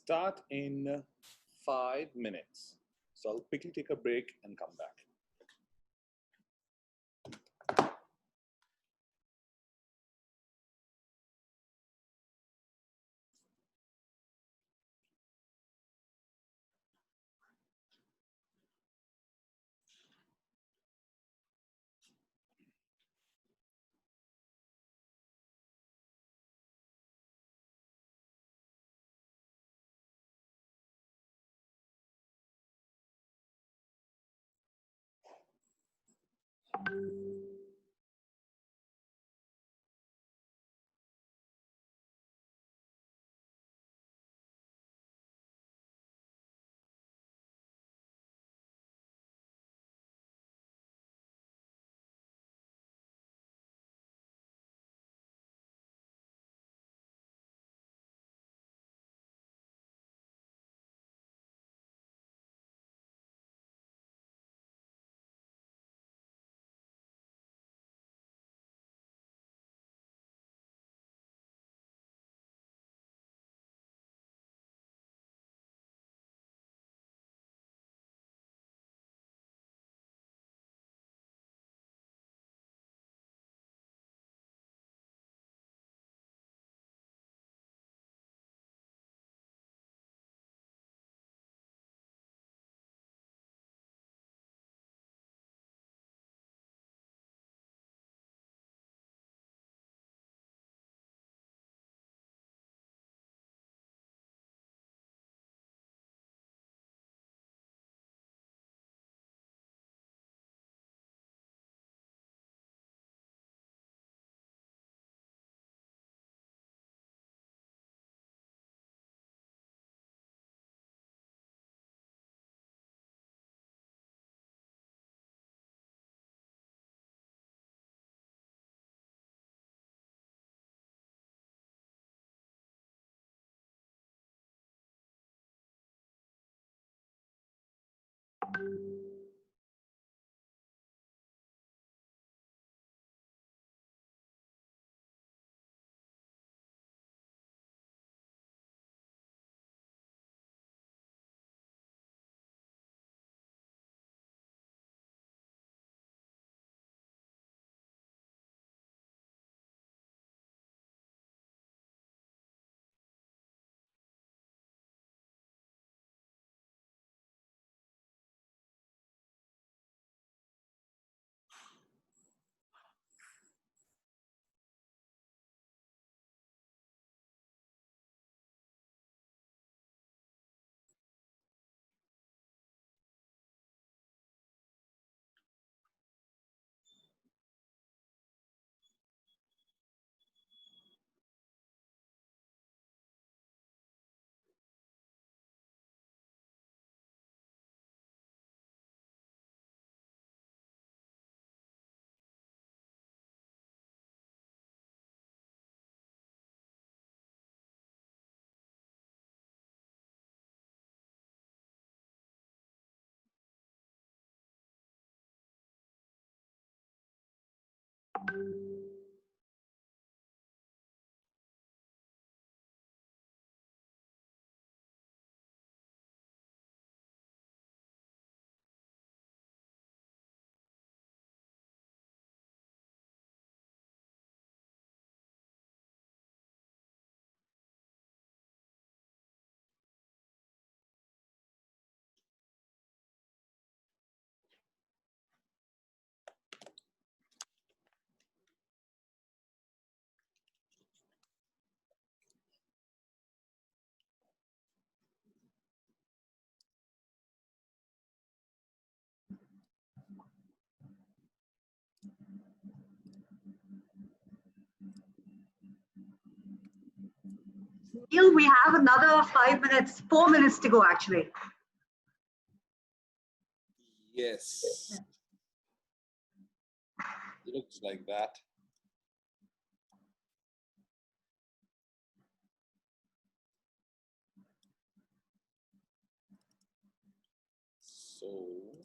start in 5 minutes. So I'll quickly take a break and come back. Neil, we have another 5 minutes, 4 minutes to go actually. Yes. Looks like that. So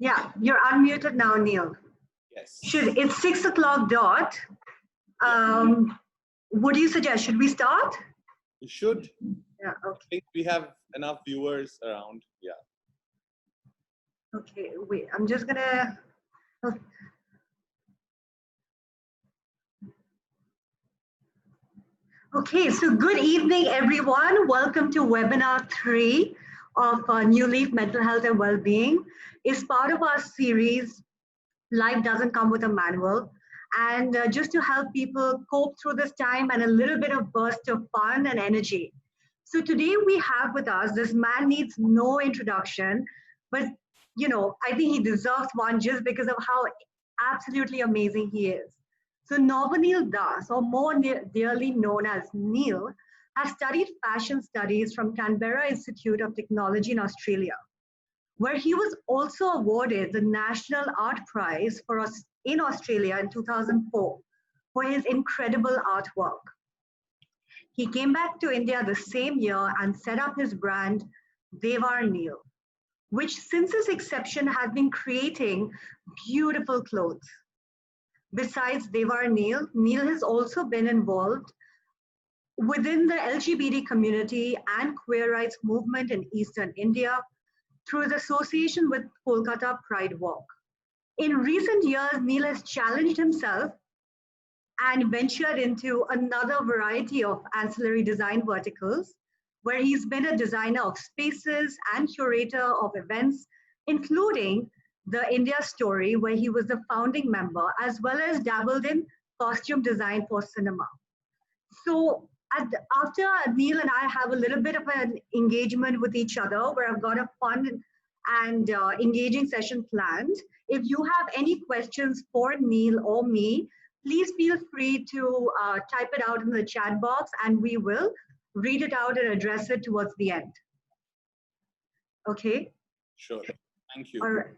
Yeah, you're unmuted now, Neil. Yes. It's 6 o'clock dot. Yeah. What do you suggest? Should we start? We should. Yeah, I think we have enough viewers around. Yeah. okay, wait, I'm just gonna, okay, so good evening, everyone. Welcome to webinar 3 of New Leaf Mental Health and Wellbeing. It's part of our series, Life Doesn't Come with a Manual. And just to help people cope through this time and a little bit of burst of fun and energy. So today we have with us, this man needs no introduction, but I think he deserves one just because of how absolutely amazing he is. So Navonil Das, or more dearly known as Neil, has studied fashion studies from Canberra Institute of Technology in Australia, where he was also awarded the National Art Prize for us in Australia in 2004 for his incredible artwork. He came back to India the same year and set up his brand, Devar Neil, which since its inception has been creating beautiful clothes. Besides Devar Neil, Neil has also been involved within the LGBT community and queer rights movement in Eastern India through his association with Kolkata Pride Walk. In recent years, Neil has challenged himself and ventured into another variety of ancillary design verticals, where he's been a designer of spaces and curator of events, including the India Story, where he was the founding member, as well as dabbled in costume design for cinema. So after Neil and I have a little bit of an engagement with each other, where I've got a fun and engaging session planned. If you have any questions for Neil or me, please feel free to type it out in the chat box and we will read it out and address it towards the end. Okay? Sure. Thank you. All right.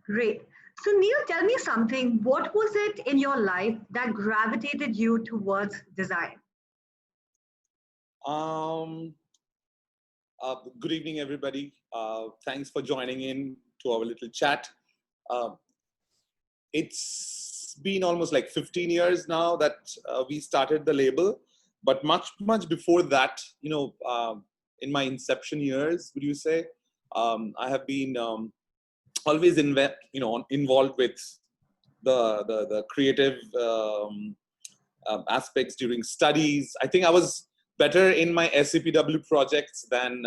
Great. So Neil, tell me something. What was it in your life that gravitated you towards design? Good evening, everybody. Thanks for joining in to our little chat. It's been almost like 15 years now that we started the label, but much before that, in my inception years, would you say, I have been always involved with the creative aspects during studies. I think I was better in my SCPW projects than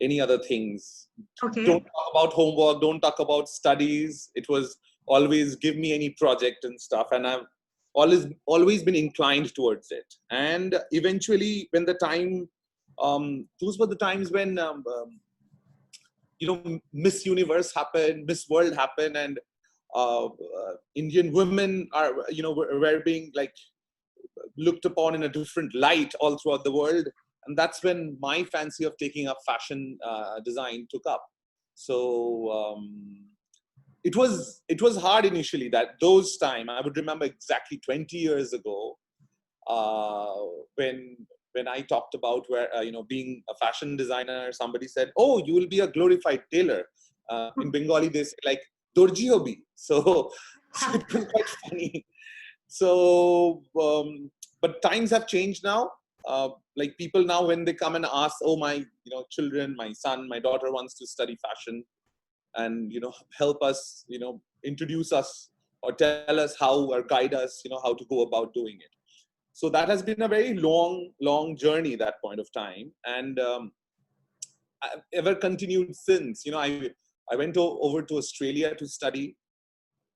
any other things. Okay. Don't talk about homework, don't talk about studies. It was always give me any project and stuff. And I've always been inclined towards it. And eventually when the time, those were the times when, Miss Universe happened, Miss World happened, and Indian women are, were being like looked upon in a different light all throughout the world. And that's when my fancy of taking up fashion design took up. So it was hard initially. Those time I would remember exactly 20 years ago when I talked about where being a fashion designer. Somebody said, "Oh, you will be a glorified tailor." In Bengali, they say like "Dorji hobi." So it was quite funny. So, but times have changed now. Like people now, when they come and ask, "Oh, my, children, my son, my daughter wants to study fashion, and help us, introduce us or tell us how or guide us, how to go about doing it." So that has been a very long journey. That point of time, and I've ever continued since. I went over to Australia to study.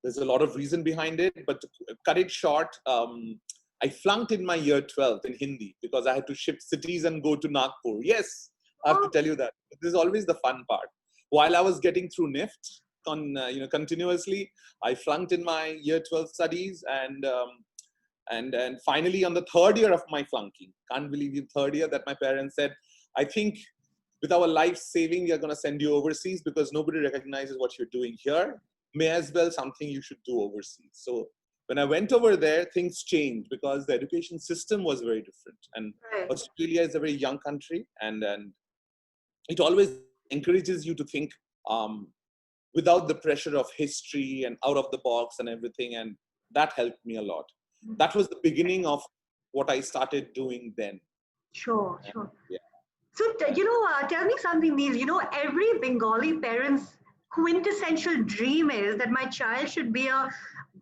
There's a lot of reason behind it, but to cut it short, I flunked in my year 12th in Hindi because I had to shift cities and go to Nagpur. Yes, I have to tell you that. This is always the fun part. While I was getting through NIFT, continuously, I flunked in my year 12 studies, and finally on the third year of my flunking, can't believe the third year, that my parents said, "I think with our life saving, we are going to send you overseas because nobody recognizes what you're doing here. May as well something you should do overseas." So when I went over there, things changed because the education system was very different. And Right. Australia is a very young country, and it always encourages you to think without the pressure of history and out of the box and everything. And that helped me a lot. That was the beginning of what I started doing then. Sure, And sure. yeah. So, tell me something, Neil. Every Bengali parent's quintessential dream is that my child should be a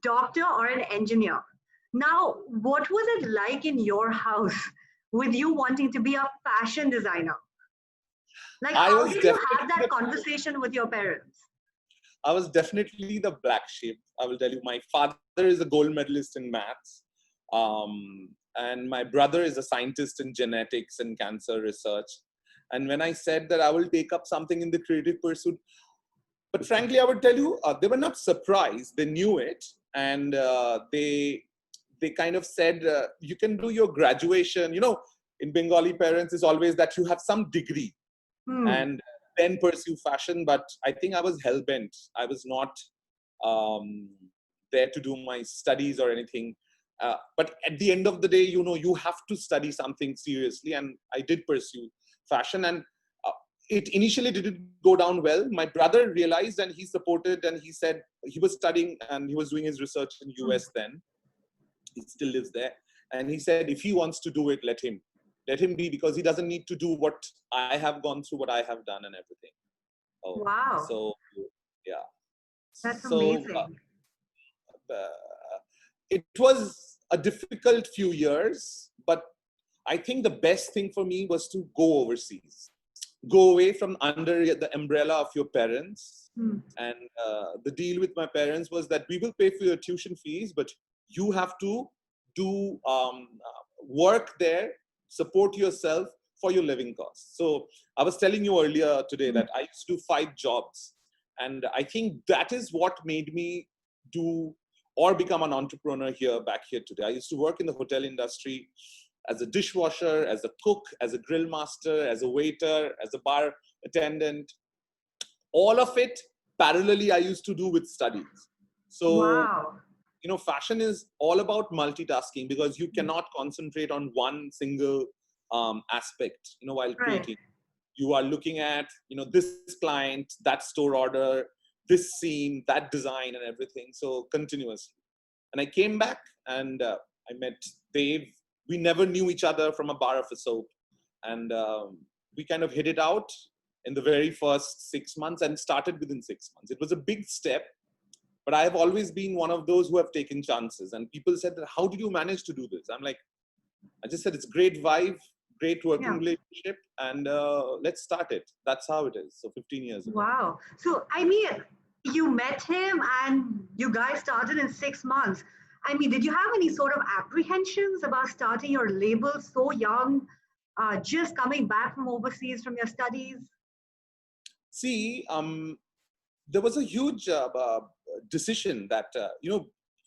doctor or an engineer. Now, what was it like in your house with you wanting to be a fashion designer? Like, I how was did you definitely have that conversation with your parents? I was definitely the black sheep. I will tell you, my father is a gold medalist in maths. And my brother is a scientist in genetics and cancer research. And when I said that I will take up something in the creative pursuit, but frankly, I would tell you, they were not surprised. They knew it. And they kind of said, you can do your graduation. In Bengali parents, is always that you have some degree Hmm. and then pursue fashion. But I think I was hell-bent. I was not um, there to do my studies or anything. But at the end of the day, you have to study something seriously. And I did pursue fashion. And it initially didn't go down well. My brother realized and he supported, and he said he was studying and he was doing his research in US then. He still lives there. And he said, if he wants to do it, let him. Let him be, because he doesn't need to do what I have gone through, what I have done and everything. Oh, Wow, so yeah. that's So amazing. it was a difficult few years, but I think the best thing for me was to go overseas, go away from under the umbrella of your parents. Hmm. And the deal with my parents was that we will pay for your tuition fees, but you have to do work there, support yourself for your living costs. So I was telling you earlier today Hmm. that I used to do 5 jobs. And I think that is what made me do or become an entrepreneur back here today. I used to work in the hotel industry as a dishwasher, as a cook, as a grill master, as a waiter, as a bar attendant. All of it parallelly I used to do with studies. So, Wow. fashion is all about multitasking, because you cannot concentrate on one single aspect, while Right. creating. You are looking at, this client, that store order, this scene, that design and everything. So continuously. And I came back and I met Dave. We never knew each other from a bar of a soap. And we kind of hit it out in the very first 6 months and started within 6 months. It was a big step, but I have always been one of those who have taken chances. And people said, that, how did you manage to do this? I'm like, I just said, it's great vibe, great working Yeah. relationship, and let's start it. That's how it is. So 15 years ago. Wow. So, you met him and you guys started in 6 months. Did you have any sort of apprehensions about starting your label so young, just coming back from overseas from your studies? See, there was a huge decision that,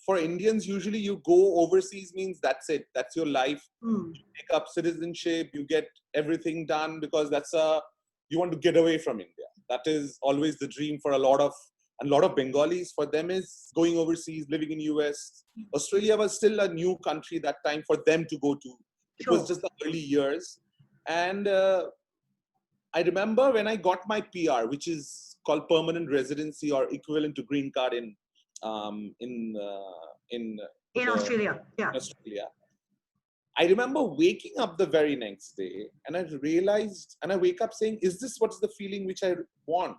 for Indians, usually you go overseas means that's it. That's your life. Hmm. You take up citizenship, you get everything done, because you want to get away from India. That is always the dream for a lot of Bengalis. For them is going overseas, living in US. Australia was still a new country that time for them to go to. It was Sure. just the early years. And I remember when I got my PR, which is called permanent residency or equivalent to green card in um, in uh, in In the Australia. Yeah. Australia. I remember waking up the very next day, and I realized, and I wake up saying, "Is this what's the feeling which I want?"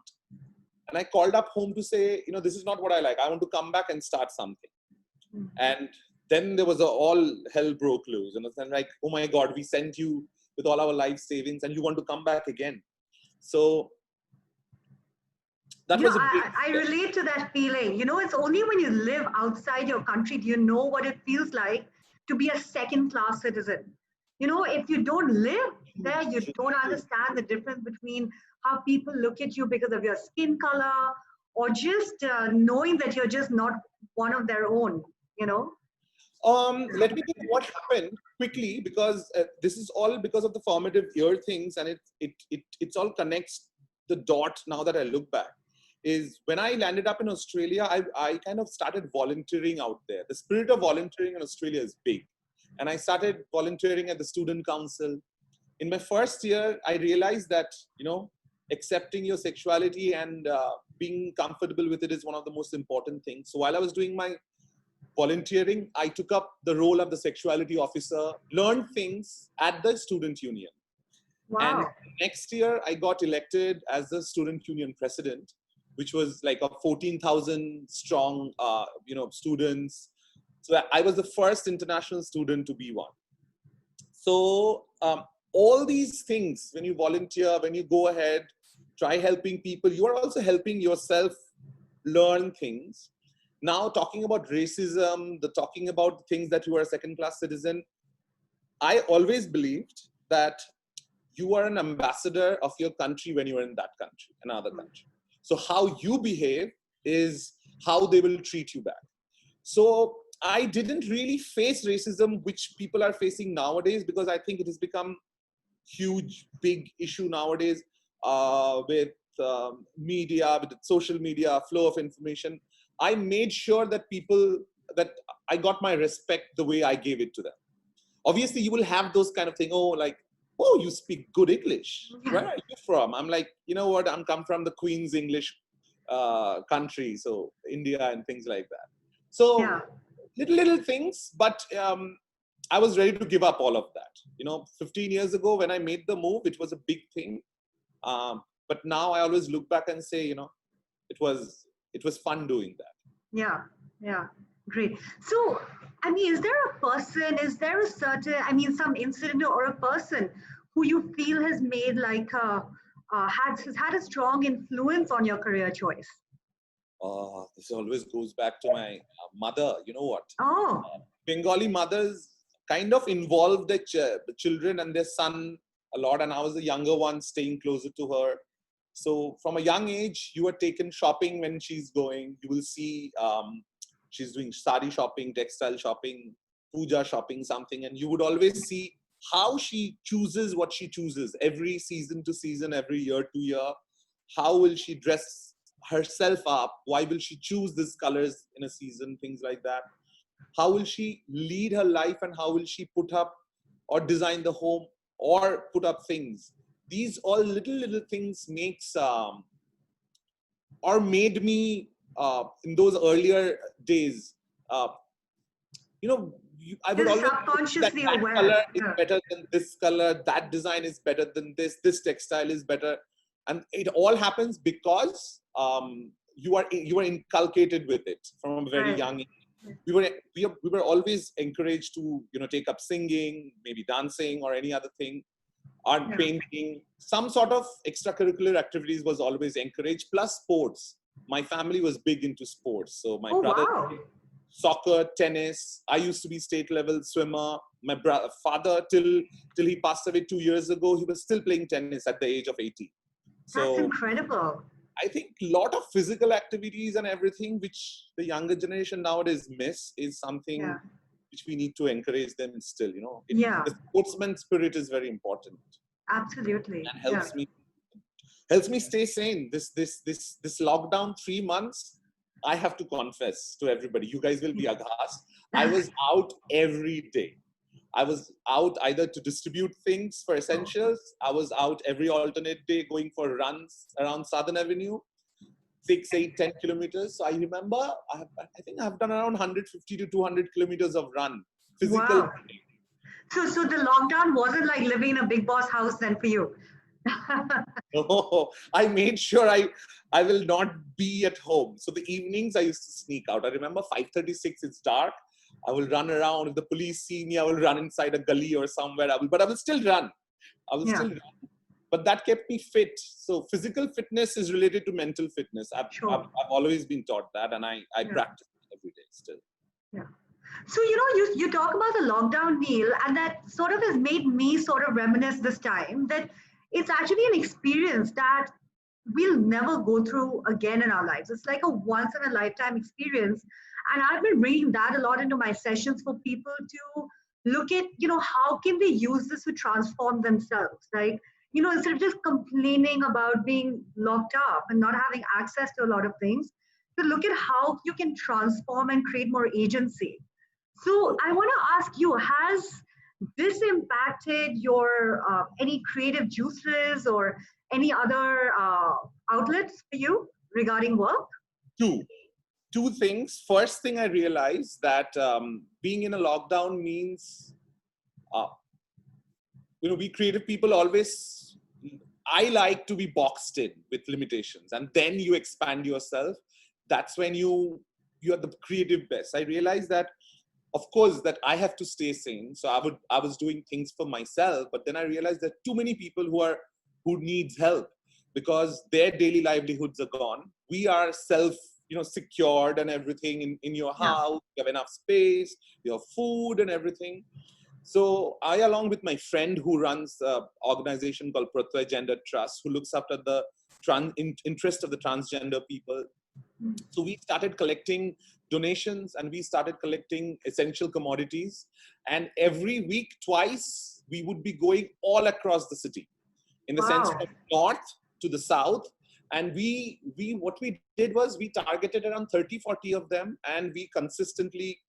And I called up home to say, this is not what I like. I want to come back and start something. Hmm. And then there was all hell broke loose, and I'm like, "Oh my God, we sent you with all our life savings, and you want to come back again?" So that was a big I step. relate to that feeling. It's only when you live outside your country do you know what it feels like to be a second class citizen. If you don't live there, you True, don't true. understand the difference between how people look at you because of your skin color or just knowing that you're just not one of their own, you know? Let me tell you what happened quickly, because this is all because of the formative year things, and it's all connects the dot now that I look back. Is when I landed up in Australia, I kind of started volunteering out there. The spirit of volunteering in Australia is big. And I started volunteering at the student council. In my first year, I realized that, accepting your sexuality and being comfortable with it is one of the most important things. So while I was doing my volunteering, I took up the role of the sexuality officer, learned things at the student union. And Wow. next year, I got elected as the student union president, which was like a 14,000 strong, students. So I was the first international student to be one. So all these things, when you volunteer, when you go ahead, try helping people, you are also helping yourself learn things. Now, talking about racism, talking about things that you are a second-class citizen, I always believed that you are an ambassador of your country when you are in that country, another country. So how you behave is how they will treat you back. So I didn't really face racism, which people are facing nowadays, because I think it has become huge, big issue nowadays with media, with social media, flow of information. I made sure that that I got my respect the way I gave it to them. Obviously, you will have those kind of thing. Oh, like, oh, you speak good English. Where are you from? I'm like, you know what? I'm come from the Queen's English country, so India and things like that. So little things, but I was ready to give up all of that. 15 years ago when I made the move, it was a big thing. But now I always look back and say, it was fun doing that. Yeah, great. So, I mean, is there a person, is there a certain, some incident or a person who you feel has made like has had a strong influence on your career choice? This always goes back to my mother. You know what? Oh, Bengali mothers kind of involved their children and their son a lot, and I was the younger one staying closer to her. So from a young age, you are taken shopping when she's going. You will see she's doing sari shopping, textile shopping, puja shopping, something, and you would always see how she chooses what she chooses every season to season, every year to year. How will she dress herself up? Why will she choose these colors in a season? Things like that. How will she lead her life, and how will she put up or design the home or put up things? These all little things makes or made me in those earlier days, I would just always that subconsciously color aware. is better than this color, that design is better than this textile is better, and it all happens because you are inculcated with it from a very Right. young age. We were always encouraged to take up singing, maybe dancing or any other thing, art, painting. Some sort of extracurricular activities was always encouraged, plus sports. My family was big into sports, so my brother Wow. soccer, tennis. I used to be state level swimmer. My father, till he passed away 2 years ago, he was still playing tennis at the age of 80. That's So incredible. I think a lot of physical activities and everything which the younger generation nowadays miss is something which we need to encourage them still. The sportsman spirit is very important Absolutely. and helps me stay sane. This lockdown 3 months, I have to confess to everybody, you guys will be aghast. I was out every day. I was out either to distribute things for essentials. I was out every alternate day going for runs around Southern Avenue, 6, 8, 10 kilometers. So I remember, I think I've done around 150 to 200 kilometers of run, physical. Wow. So the lockdown wasn't like living in a big boss house then for you. No, I made sure I will not be at home. So the evenings I used to sneak out. I remember 5:36, it's dark. I will run around. If the police see me, I will run inside a gully or somewhere. But I will still run. Still run. But that kept me fit. So physical fitness is related to mental fitness. I've always been taught that, and I practice it every day still. Yeah. So, you talk about the lockdown, Neil, and that sort of has made me sort of reminisce this time that it's actually an experience that we'll never go through again in our lives. It's like a once in a lifetime experience. And I've been bringing that a lot into my sessions for people to look at, how can they use this to transform themselves? Like, instead of just complaining about being locked up and not having access to a lot of things, to look at how you can transform and create more agency. So I want to ask you, has this impacted your any creative juices or any other outlets for you regarding work? Two. Two things. First thing I realized that being in a lockdown means, uh, we creative people always, I like to be boxed in with limitations, and then you expand yourself. That's when you are the creative best. I realized that, of course, that I have to stay sane. So I was doing things for myself, but then I realized that too many people who needs help because their daily livelihoods are gone. We are secured and everything in your Yeah. house. You have enough space, your food and everything. So I, along with my friend who runs an organization called Pratyay Gender Trust, who looks after the interest of the transgender people. So we started collecting donations and we started collecting essential commodities. And every week, twice, we would be going all across the city, in the sense Wow. from north to the south. And what we did was we targeted around 30, 40 of them, and we consistently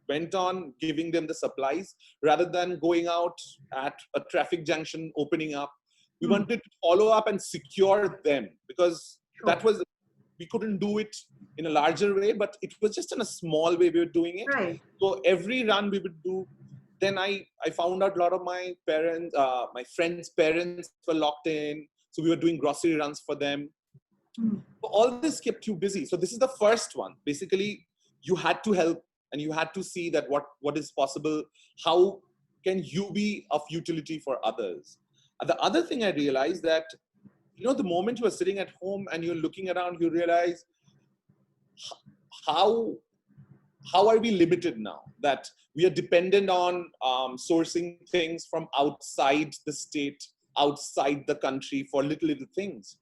went on giving them the supplies rather than going out at a traffic junction, opening up. We Hmm. wanted to follow up and secure them because Sure. we couldn't do it in a larger way, but it was just in a small way we were doing it. Right. So every run we would do. Then I found out a lot of my parents, my friends' parents were locked in. So we were doing grocery runs for them. Hmm. So all this kept you busy. So this is the first one. Basically, you had to help and you had to see that what is possible. How can you be of utility for others? And the other thing I realized that, the moment you are sitting at home and you're looking around, you realize how are we limited now, that we are dependent on sourcing things from outside the state, outside the country for little things.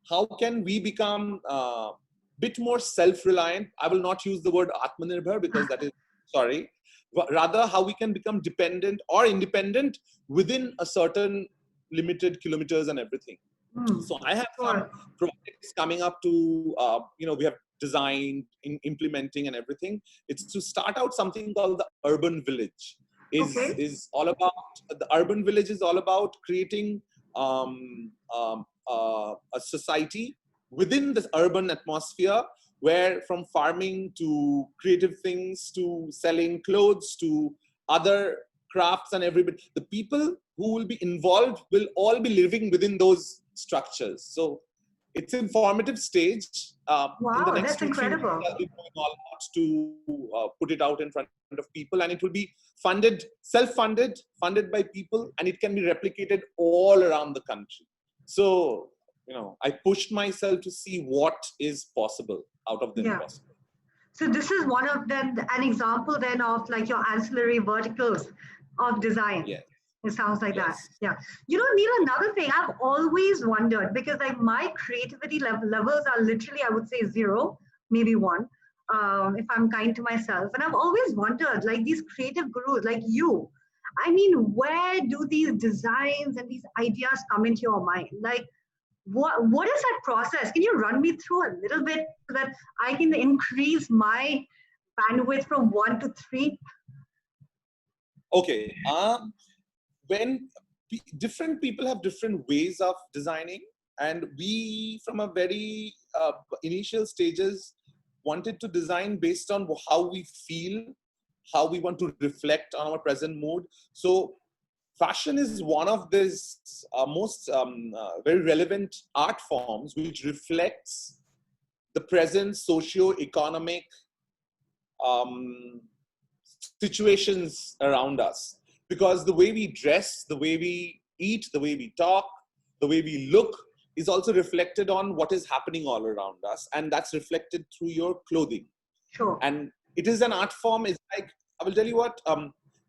How can we become a bit more self-reliant? I will not use the word Atmanirbhar because that is, sorry, but rather how we can become dependent or independent within a certain limited kilometers and everything. Hmm. So I have some Sure. projects coming up to, we have designed, implementing and everything. It's to start out something called the urban village. Okay. Is all about, the urban village is all about creating a society within this urban atmosphere where, from farming to creative things to selling clothes to other crafts and everybody, the people who will be involved will all be living within those structures. So it's in formative stage. In the Wow, next that's 2-3 weeks, incredible. I'll be doing all out to put it out in front of people, and it will be funded, self-funded, funded by people, and it can be replicated all around the country. So, I pushed myself to see what is possible out of the Yeah. impossible. So this is one of them, an example then of like your ancillary verticals of design. Yes, It sounds like that. yes. Yeah. You know, Neil, another thing I've always wondered, because like my creativity levels are literally, I would say, zero, maybe one, if I'm kind to myself. And I've always wondered, like these creative gurus, like you, I mean, where do these designs and these ideas come into your mind? Like, what is that process? Can you run me through a little bit so that I can increase my bandwidth from 1 to 3? Okay. When different people have different ways of designing, and we, from a very initial stages, wanted to design based on how we feel, how we want to reflect on our present mood. So fashion is one of these most very relevant art forms which reflects the present socio-economic um, situations around us, because the way we dress, the way we eat, the way we talk, the way we look is also reflected on what is happening all around us, and that's reflected through your clothing. Sure. And it is an art form. It's like, I will tell you what,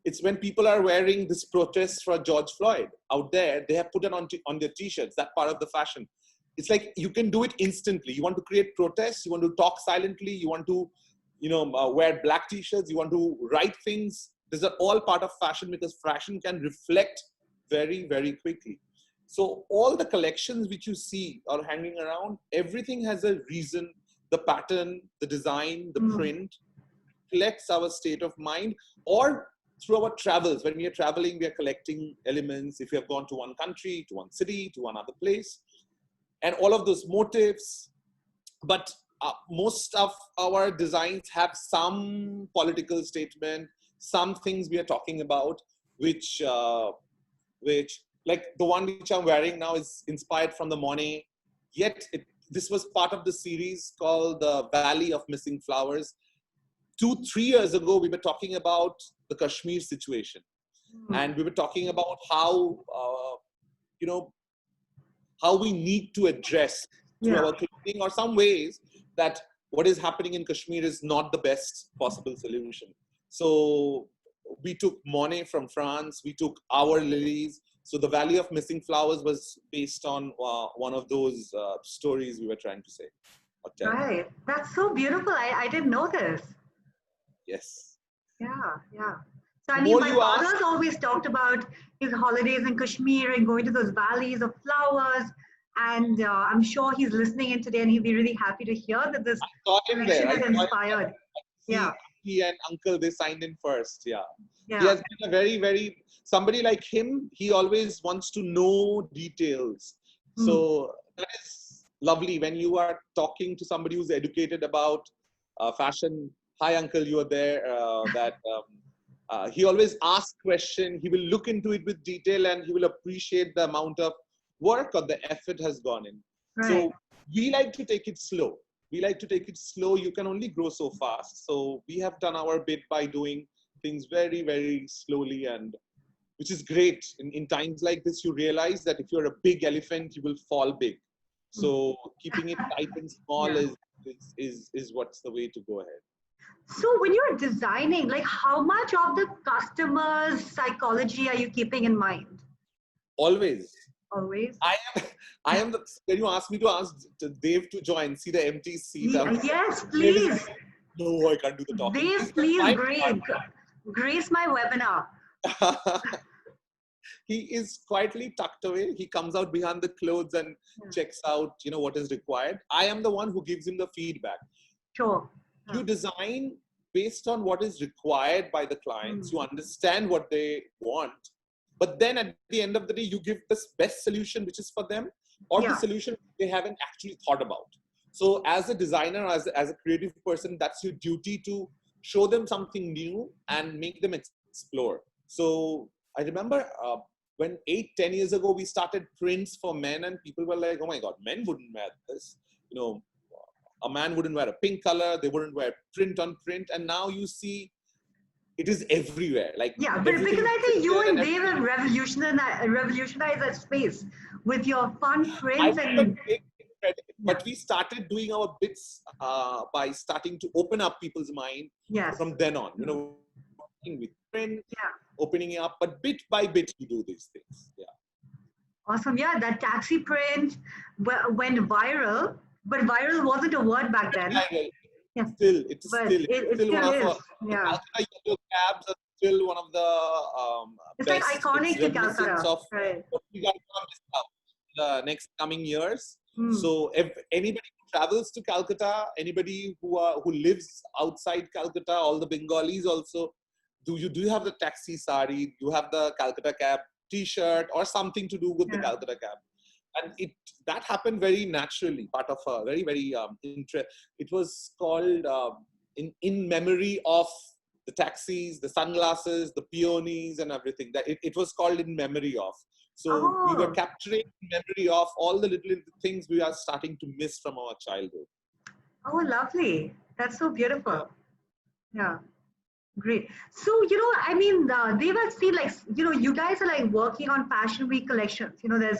it's when people are wearing this protest for George Floyd out there, they have put it on their t-shirts, that part of the fashion. It's like you can do it instantly. You want to create protests, you want to talk silently, you want to wear black t-shirts, you want to write things. These are all part of fashion, because fashion can reflect very, very quickly. So all the collections which you see are hanging around, everything has a reason. The pattern, the design, the Mm. print reflects our state of mind, or through our travels, when we are traveling, we are collecting elements. If we have gone to one country, to one city, to one other place, and all of those motifs. But most of our designs have some political statement, some things we are talking about, which like the one which I'm wearing now is inspired from the Monet. Yet this was part of the series called The Valley of Missing Flowers. 2-3 years ago, we were talking about the Kashmir situation, and we were talking about how how we need to address through our clothing or some ways that what is happening in Kashmir is not the best possible solution. So we took Monet from France, we took our lilies. So the Valley of Missing Flowers was based on one of those stories we were trying to say. Or tell. Right. That's so beautiful. I didn't know this. Yes. Yeah. So I The mean, more my you ask, father's always talked about his holidays in Kashmir and going to those valleys of flowers. And I'm sure he's listening in today, and he'll be really happy to hear that this I saw him there. collection I is saw him there. inspired. Yeah. He and uncle, they signed in first. Yeah. He Yeah. has been a very, somebody like him, he always wants to know details. So that is lovely when you are talking to somebody who's educated about fashion. Hi, uncle, you are there. He always asks question. He will look into it with detail, and he will appreciate the amount of work or the effort has gone in. Right. So we like to take it slow. You can only grow so fast. So we have done our bit by doing things very slowly, and which is great. In times like this, you realize that if you're a big elephant, you will fall big. So keeping it tight and small is what's the way to go ahead. So when you're designing, like how much of the customer's psychology are you keeping in mind? Always. Always. I am the, when you ask me to ask Dave to join, see the empty seat. Yes, please. No, I can't do the talking. Dave, please grace my webinar. He is quietly tucked away. He comes out behind the clothes and checks out, what is required. I am the one who gives him the feedback. Sure. You design based on what is required by the clients. You understand what they want. But then at the end of the day, you give the best solution, which is for them, or the solution they haven't actually thought about. So as a designer, as a creative person, that's your duty to show them something new and make them explore. So I remember when 8-10 years ago, we started prints for men, and people were like, oh my God, men wouldn't wear this. A man wouldn't wear a pink color. They wouldn't wear print on print. And now you see it is everywhere. Like but because I think you and Dave have revolutionized that space with your fun prints but we started doing our bits by starting to open up people's mind from then on. Working with print, opening it up, but bit by bit we do these things. Yeah. Awesome. Yeah, that taxi print went viral, but viral wasn't a word back then. It's still one of the Calcutta yellow cabs are still one of the it's best. like iconic to Calcutta. Of what we got to miss out the next coming years. So if anybody who travels to Calcutta, anybody who lives outside Calcutta, all the Bengalis also, do you have the taxi sari? You have the Calcutta cab T-shirt or something to do with the Calcutta cab? And that happened very naturally, part of a very it was called in memory of the taxis, the sunglasses, the peonies, and everything. That it was called in memory of. So we were capturing memory of all the little things we are starting to miss from our childhood. Oh, lovely! That's so beautiful. Yeah. Great. So, I mean, they were seen like, you guys are like working on Fashion Week collections. There's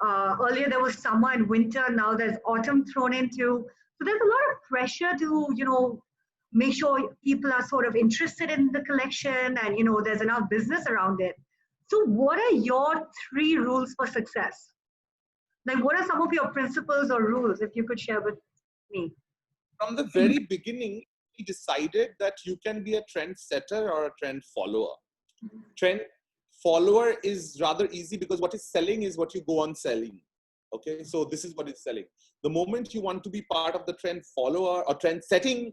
earlier there was summer and winter. Now there's autumn thrown into. So there's a lot of pressure to, make sure people are sort of interested in the collection and, there's enough business around it. So what are your 3 rules for success? Like, what are some of your principles or rules, if you could share with me? From the very beginning, we decided that you can be a trendsetter or a trend follower. Trend follower is rather easy because what is selling is what you go on selling. Okay, so this is what is selling. The moment you want to be part of the trend follower or trend setting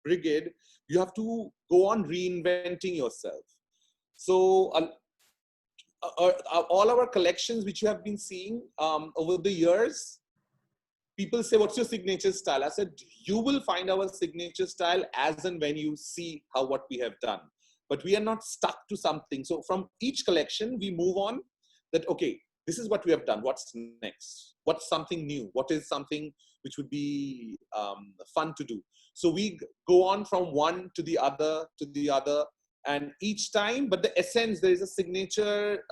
brigade, you have to go on reinventing yourself. So all our collections which you have been seeing over the years, people say, what's your signature style? I said, you will find our signature style as and when you see what we have done. But we are not stuck to something. So from each collection, we move on that, okay, this is what we have done. What's next? What's something new? What is something which would be fun to do? So we go on from one to the other, and each time, but the essence, there is a signature,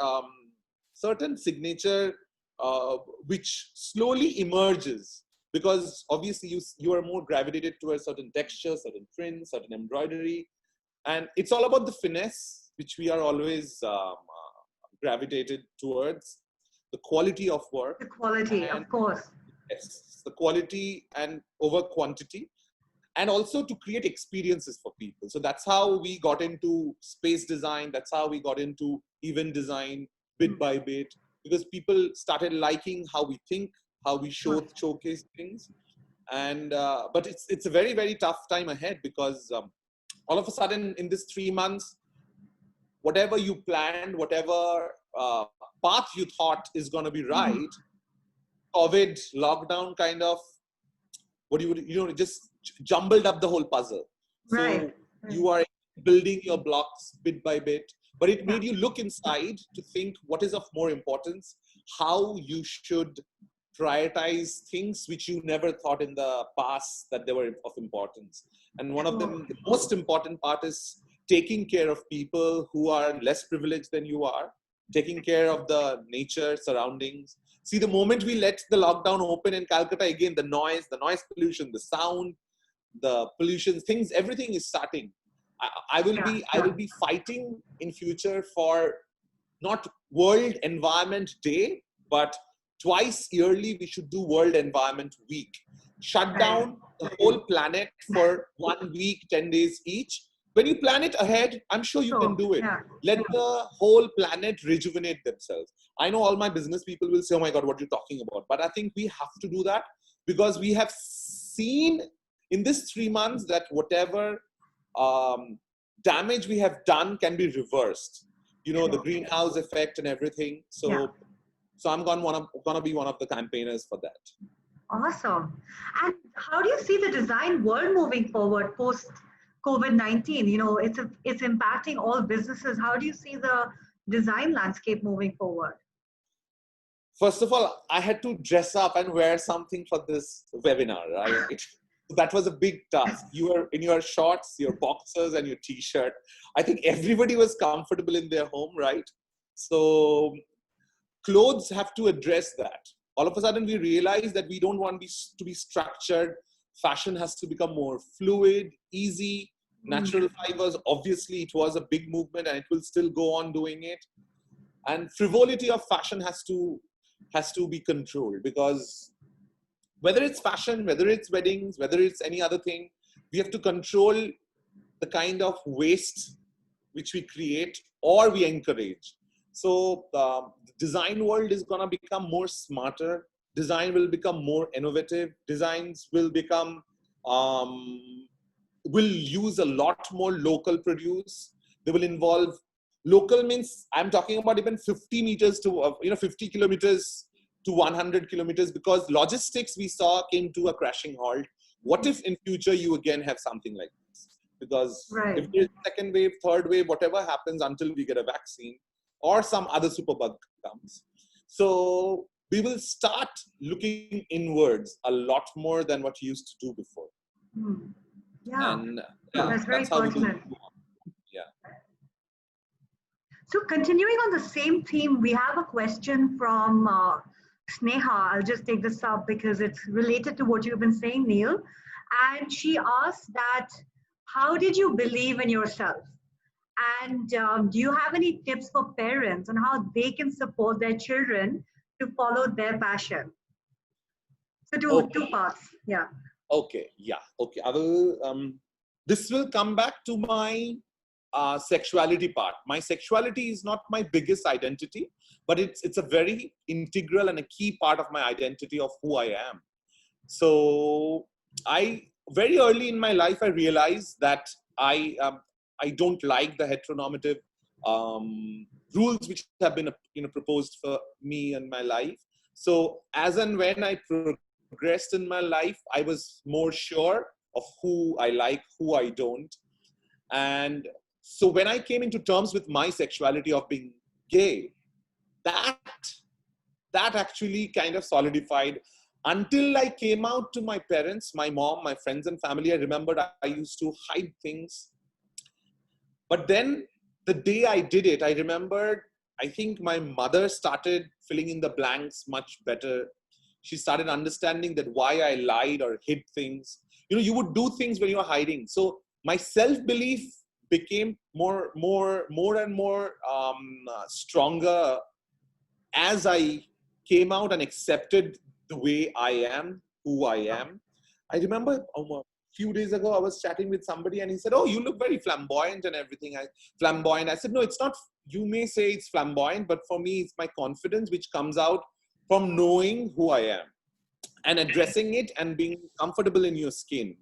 certain signature which slowly emerges, because obviously you are more gravitated towards certain texture, certain prints, certain embroidery, and it's all about the finesse, which we are always gravitated towards, the quality of work. The quality, And, of course. yes, the quality and over quantity, and also to create experiences for people. So that's how we got into space design. That's how we got into event design bit by bit, because people started liking how we think, how we showcase things. And but it's a very, very tough time ahead, because all of a sudden in this 3 months, whatever you planned, whatever path you thought is going to be right, COVID, lockdown kind of, just jumbled up the whole puzzle. So you are building your blocks bit by bit, but it made you look inside to think what is of more importance, how you should prioritize things which you never thought in the past that they were of importance. And one of them, the most important part, is taking care of people who are less privileged than you are, taking care of the nature surroundings. See, the moment we let the lockdown open in Calcutta, again, the noise pollution, the sound, the pollution, things, everything is starting. I will be fighting in future for not World Environment Day, but twice yearly we should do World Environment Week. Shut down the whole planet for 1 week, 10 days each. When you plan it ahead, I'm sure you can do it. Let the whole planet rejuvenate themselves. I know all my business people will say, oh my God, what are you talking about? But I think we have to do that, because we have seen in this 3 months that whatever damage we have done can be reversed. The greenhouse effect and everything. So I'm gonna be one of the campaigners for that. Awesome. And how do you see the design world moving forward post COVID-19? It's impacting all businesses. How do you see the design landscape moving forward? First of all, I had to dress up and wear something for this webinar, right? That was a big task. You were in your shorts, your boxers, and your t-shirt. I think everybody was comfortable in their home, right? So clothes have to address that. All of a sudden, we realize that we don't want to be structured. Fashion has to become more fluid, easy, natural fibers. Obviously, it was a big movement, and it will still go on doing it. And frivolity of fashion has to be controlled, because whether it's fashion, whether it's weddings, whether it's any other thing, we have to control the kind of waste which we create or we encourage. So the design world is going to become more smarter. Design will become more innovative. Designs will become, will use a lot more local produce. They will involve, local means I'm talking about even 50 meters to, 50 kilometers to 100 kilometers, because logistics we saw came to a crashing halt. What if in future you again have something like this? Because if there's second wave, third wave, whatever happens until we get a vaccine or some other superbug comes. So we will start looking inwards a lot more than what you used to do before. Yeah, and that's very pertinent. Yeah. So continuing on the same theme, we have a question from Sneha. I'll just take this up because it's related to what you've been saying, Neil. And she asked that, how did you believe in yourself? And do you have any tips for parents on how they can support their children to follow their passion? So two parts, yeah. Okay, yeah, okay. I will, this will come back to my sexuality part. My sexuality is not my biggest identity, but it's a very integral and a key part of my identity of who I am. So very early in my life, I realized that I don't like the heteronormative rules which have been proposed for me in my life. So as and when I progressed in my life, I was more sure of who I like, who I don't. And so when I came into terms with my sexuality of being gay, that actually kind of solidified. Until I came out to my parents, my mom, my friends and family, I remembered I used to hide things. But then the day I did it, I remembered, I think my mother started filling in the blanks much better. She started understanding that why I lied or hid things. You would do things when you're hiding. So my self-belief became more and more stronger as I came out and accepted the way I am, who I am. I remember a few days ago, I was chatting with somebody and he said, "Oh, you look very flamboyant and everything." Flamboyant. I said, "No, it's not. You may say it's flamboyant, but for me, it's my confidence which comes out from knowing who I am and addressing it and being comfortable in your skin."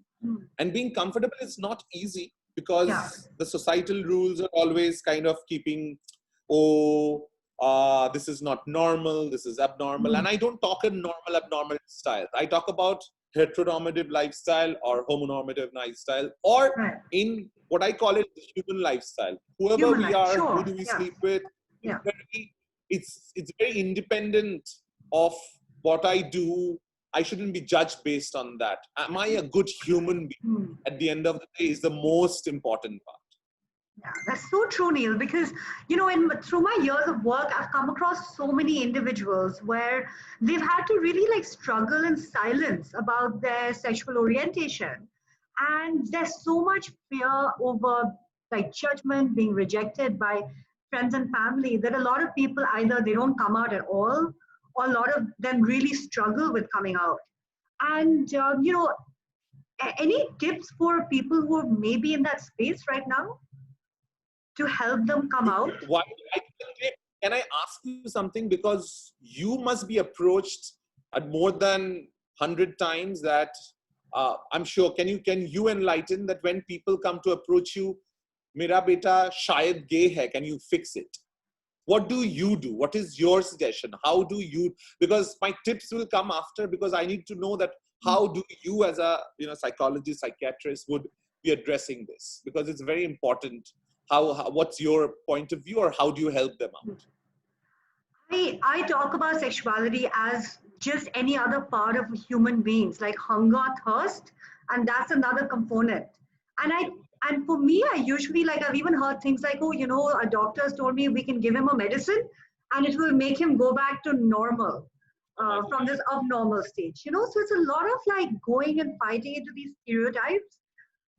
And being comfortable is not easy because the societal rules are always kind of keeping, this is not normal, this is abnormal. And I don't talk in normal, abnormal style. I talk about heteronormative lifestyle or homonormative lifestyle, or in what I call it, the human lifestyle. Whoever we are, who do we sleep with, it's very independent of what I do. I shouldn't be judged based on that. Am I a good human being? At the end of the day is the most important part. Yeah, that's so true, Neil, because, through my years of work, I've come across so many individuals where they've had to really like struggle in silence about their sexual orientation. And there's so much fear over like judgment, being rejected by friends and family, that a lot of people either they don't come out at all, or a lot of them really struggle with coming out. And, any tips for people who are maybe in that space right now, to help them come out? Why? Can I ask you something? Because you must be approached at more than 100 times that I'm sure. Can you enlighten that when people come to approach you, "Mera beta shayad gay hai, can you fix it?" What do you do? What is your suggestion? How do you? Because my tips will come after. Because I need to know that how do you, as a psychologist, psychiatrist, would be addressing this? Because it's very important. What's your point of view, or how do you help them out? I talk about sexuality as just any other part of human beings, like hunger, thirst, and that's another component. And for me, I usually like I've even heard things like, "Oh, a doctor's told me we can give him a medicine, and it will make him go back to normal from this abnormal stage." So it's a lot of like going and fighting into these stereotypes.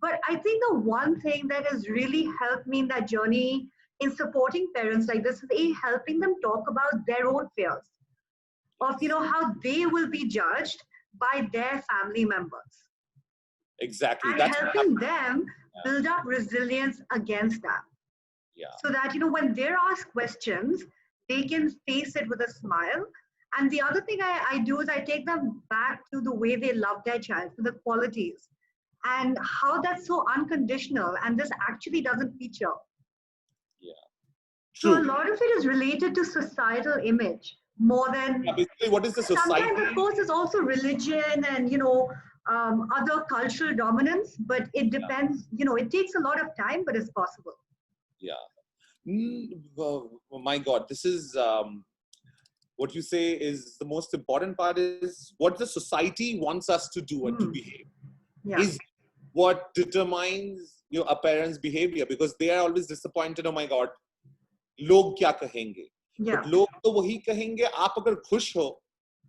But I think the one thing that has really helped me in that journey in supporting parents like this is helping them talk about their own fears of how they will be judged by their family members, Exactly. and That's helping them build up resilience against that. Yeah. So that when they're asked questions, they can face it with a smile. And the other thing I do is I take them back to the way they love their child, to the qualities, and how that's so unconditional, and this actually doesn't feature. Yeah. So True. a lot of it is related to societal image more than basically what is the society. Sometimes, of course, it's also religion and other cultural dominance. But it depends. It takes a lot of time, but it's possible. Yeah. Oh my God, this is what you say is the most important part. Is what the society wants us to do and to behave. Yeah. Is what determines a parent's behavior, because they are always disappointed. Oh my God, log kya kahenge? Yeah. But log to wahi kahenge. Aap agar khush ho,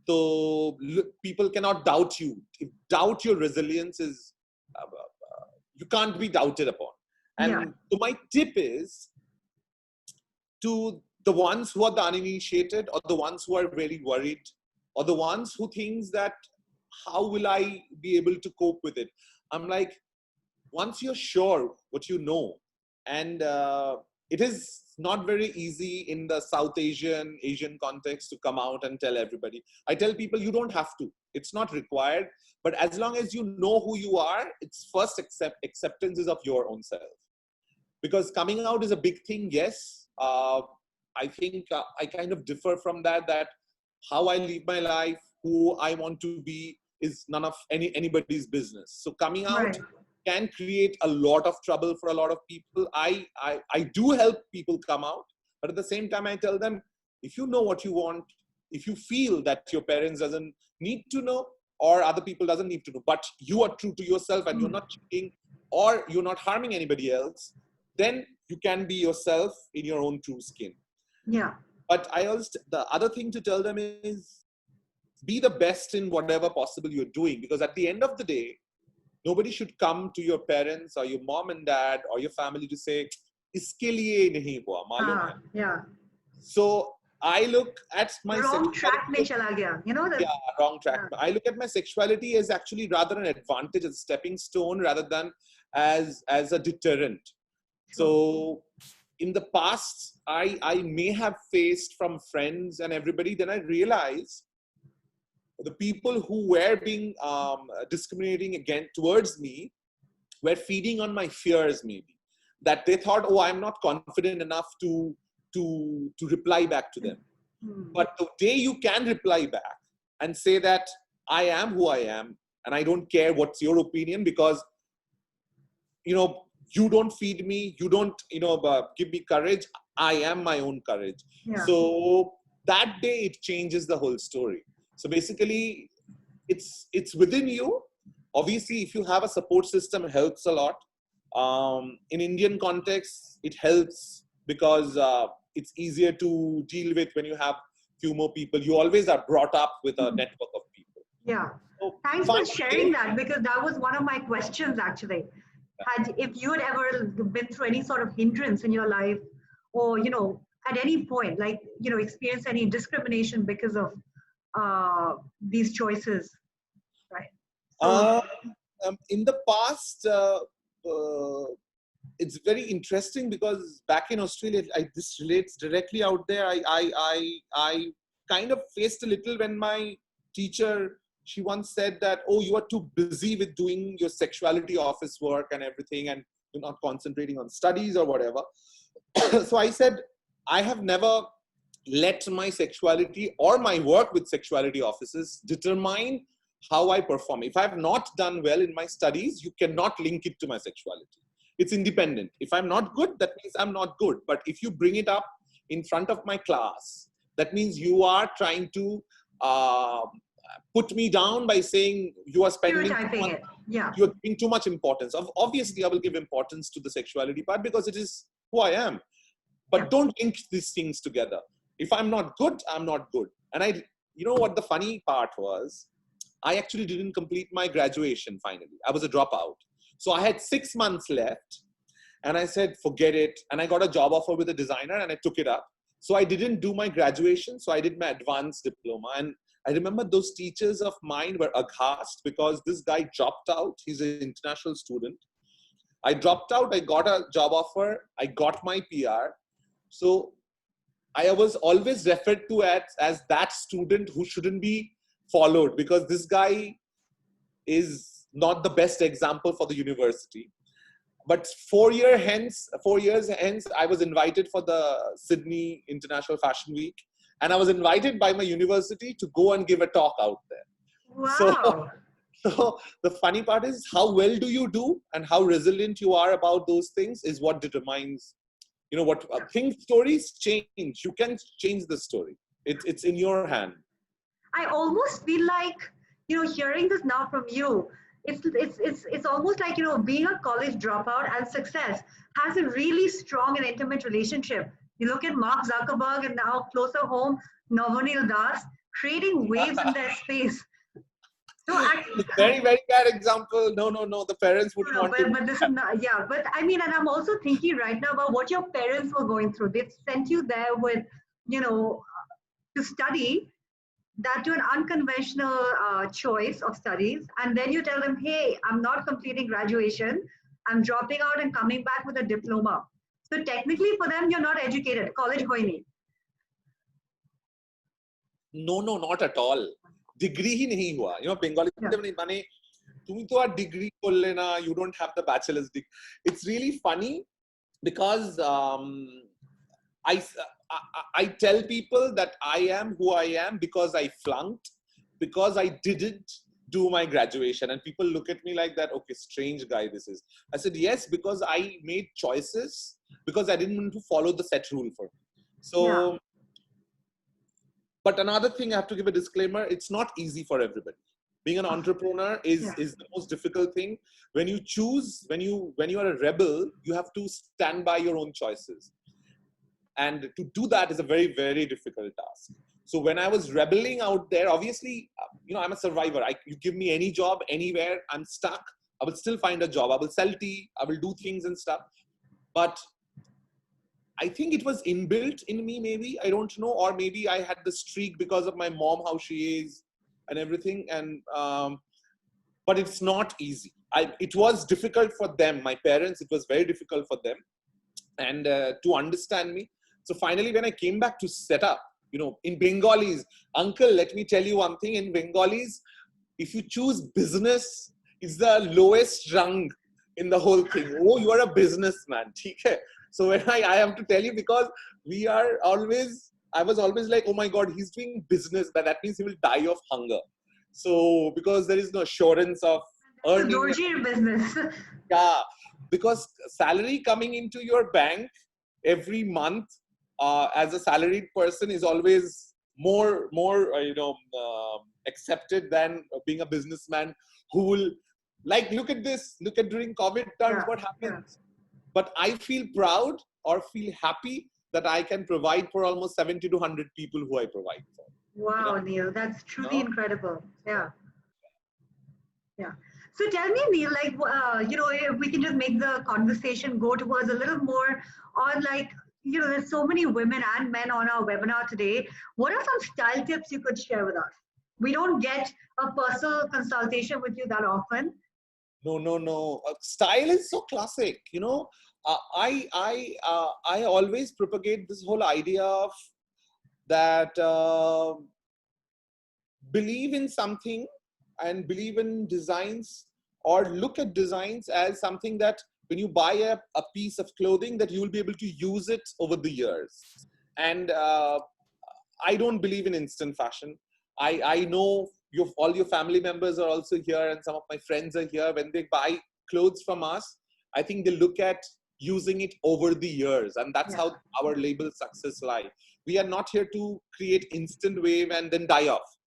so people cannot doubt you. If doubt your resilience is, you can't be doubted upon. And so my tip is to the ones who are the uninitiated, or the ones who are very worried, or the ones who thinks that how will I be able to cope with it? I'm like, once you're sure what you know, and it is not very easy in the South Asian context to come out and tell everybody. I tell people, you don't have to. It's not required. But as long as you know who you are, it's first acceptance is of your own self. Because coming out is a big thing, yes. I think I kind of differ from that how I live my life, who I want to be is none of anybody's business. So coming out Right. can create a lot of trouble for a lot of people. I do help people come out, but at the same time I tell them, if you know what you want, if you feel that your parents doesn't need to know or other people doesn't need to know, but you are true to yourself and you're not cheating or you're not harming anybody else, then you can be yourself in your own true skin. Yeah. But the other thing to tell them is be the best in whatever possible you're doing, because at the end of the day, nobody should come to your parents or your mom and dad or your family to say, iske liye nahi hua, malum hai. Yeah. So I look at my Wrong track mein sexuality. chala gaya. You know that. Yeah, wrong track. Yeah. I look at my sexuality as actually rather an advantage, as a stepping stone rather than as a deterrent. So in the past, I may have faced from friends and everybody, then I realized the people who were being discriminating again towards me were feeding on my fears, maybe. That they thought, oh, I'm not confident enough to reply back to them. But the day you can reply back and say that I am who I am, and I don't care what's your opinion, because, you don't feed me, you don't, give me courage. I am my own courage. Yeah. So that day it changes the whole story. So basically, it's within you. Obviously, if you have a support system, it helps a lot. In Indian context, it helps because it's easier to deal with when you have few more people. You always are brought up with a network of people. Yeah. So Thanks for sharing that, because that was one of my questions actually. If you had ever been through any sort of hindrance in your life, or at any point, like experienced any discrimination because of these choices, right? So, In the past, it's very interesting because back in Australia, this relates directly out there. I kind of faced a little when my teacher, she once said that, oh, you are too busy with doing your sexuality office work and everything, and you're not concentrating on studies or whatever. So I said, I have never let my sexuality or my work with sexuality offices determine how I perform. If I have not done well in my studies, you cannot link it to my sexuality. It's independent. If I'm not good, that means I'm not good. But if you bring it up in front of my class, that means you are trying to put me down by saying you are spending stereotyping it. Yeah. you are giving too much importance. Obviously, I will give importance to the sexuality part because it is who I am. But don't link these things together. If I'm not good, I'm not good. And you know what the funny part was? I actually didn't complete my graduation finally. I was a dropout. So I had 6 months left and I said, forget it. And I got a job offer with a designer and I took it up. So I didn't do my graduation. So I did my advanced diploma. And I remember those teachers of mine were aghast because this guy dropped out. He's an international student. I dropped out. I got a job offer. I got my PR. So I was always referred to as that student who shouldn't be followed because this guy is not the best example for the university. But 4 years hence, I was invited for the Sydney International Fashion Week. And I was invited by my university to go and give a talk out there. Wow. So the funny part is how well do you do and how resilient you are about those things is what determines, what stories change. You can change the story. It's in your hand. I almost feel like, hearing this now from you, it's almost like, being a college dropout and success has a really strong and intimate relationship. You look at Mark Zuckerberg and now closer home, Navonil Das, creating waves in their space. So very, very bad example. No. The parents wouldn't want to. But this is not, yeah. But I mean, and I'm also thinking right now about what your parents were going through. They sent you there with, to study, that to an unconventional choice of studies. And then you tell them, hey, I'm not completing graduation. I'm dropping out and coming back with a diploma. So technically for them, you're not educated. College hoy nahi. No, not at all. degree hi nahi hua. You know, Bengali mane tumi to ar degree korle na, you don't have the bachelor's degree. It's really funny because I, I tell people that I am who I am because I flunked, because I didn't do my graduation. And people look at me like that, okay, strange guy this is. I said, yes, because I made choices, because I didn't want to follow the set rule for me. So, but another thing I have to give a disclaimer, it's not easy for everybody. Being an entrepreneur is the most difficult thing. When you choose, when you are a rebel, you have to stand by your own choices. And to do that is a very, very difficult task. So when I was rebelling out there, obviously, you know, I'm a survivor. You give me any job, anywhere, I'm stuck. I will still find a job. I will sell tea. I will do things and stuff. But I think it was inbuilt in me, maybe. I don't know. Or maybe I had the streak because of my mom, how she is and everything. And but it's not easy. It was difficult for them. My parents, it was very difficult for them. And to understand me. So finally, when I came back to set up, you know, in Bengalis, uncle, let me tell you one thing. In Bengalis, if you choose business, it's the lowest rung in the whole thing. Oh, you are a businessman. So when I have to tell you, because I was always like, oh my God, he's doing business. That means he will die of hunger. So because there is no assurance of earning. Dorji business. Yeah, because salary coming into your bank every month as a salaried person is always more accepted than being a businessman who will, like, look at during COVID times what happens. But I feel proud or feel happy that I can provide for almost 70 to 100 people who I provide for. Wow, Neil, that's truly incredible. Yeah. So tell me, Neil, like, if we can just make the conversation go towards a little more on, like, you know, there's so many women and men on our webinar today. What are some style tips you could share with us? We don't get a personal consultation with you that often. No. Style is so classic, you know. I always propagate this whole idea of that believe in something and believe in designs, or look at designs as something that when you buy a piece of clothing that you will be able to use it over the years. And I don't believe in instant fashion. I know all your family members are also here, and some of my friends are here. When they buy clothes from us, I think they look at using it over the years, and that's how our label success lie. We are not here to create instant wave and then die off.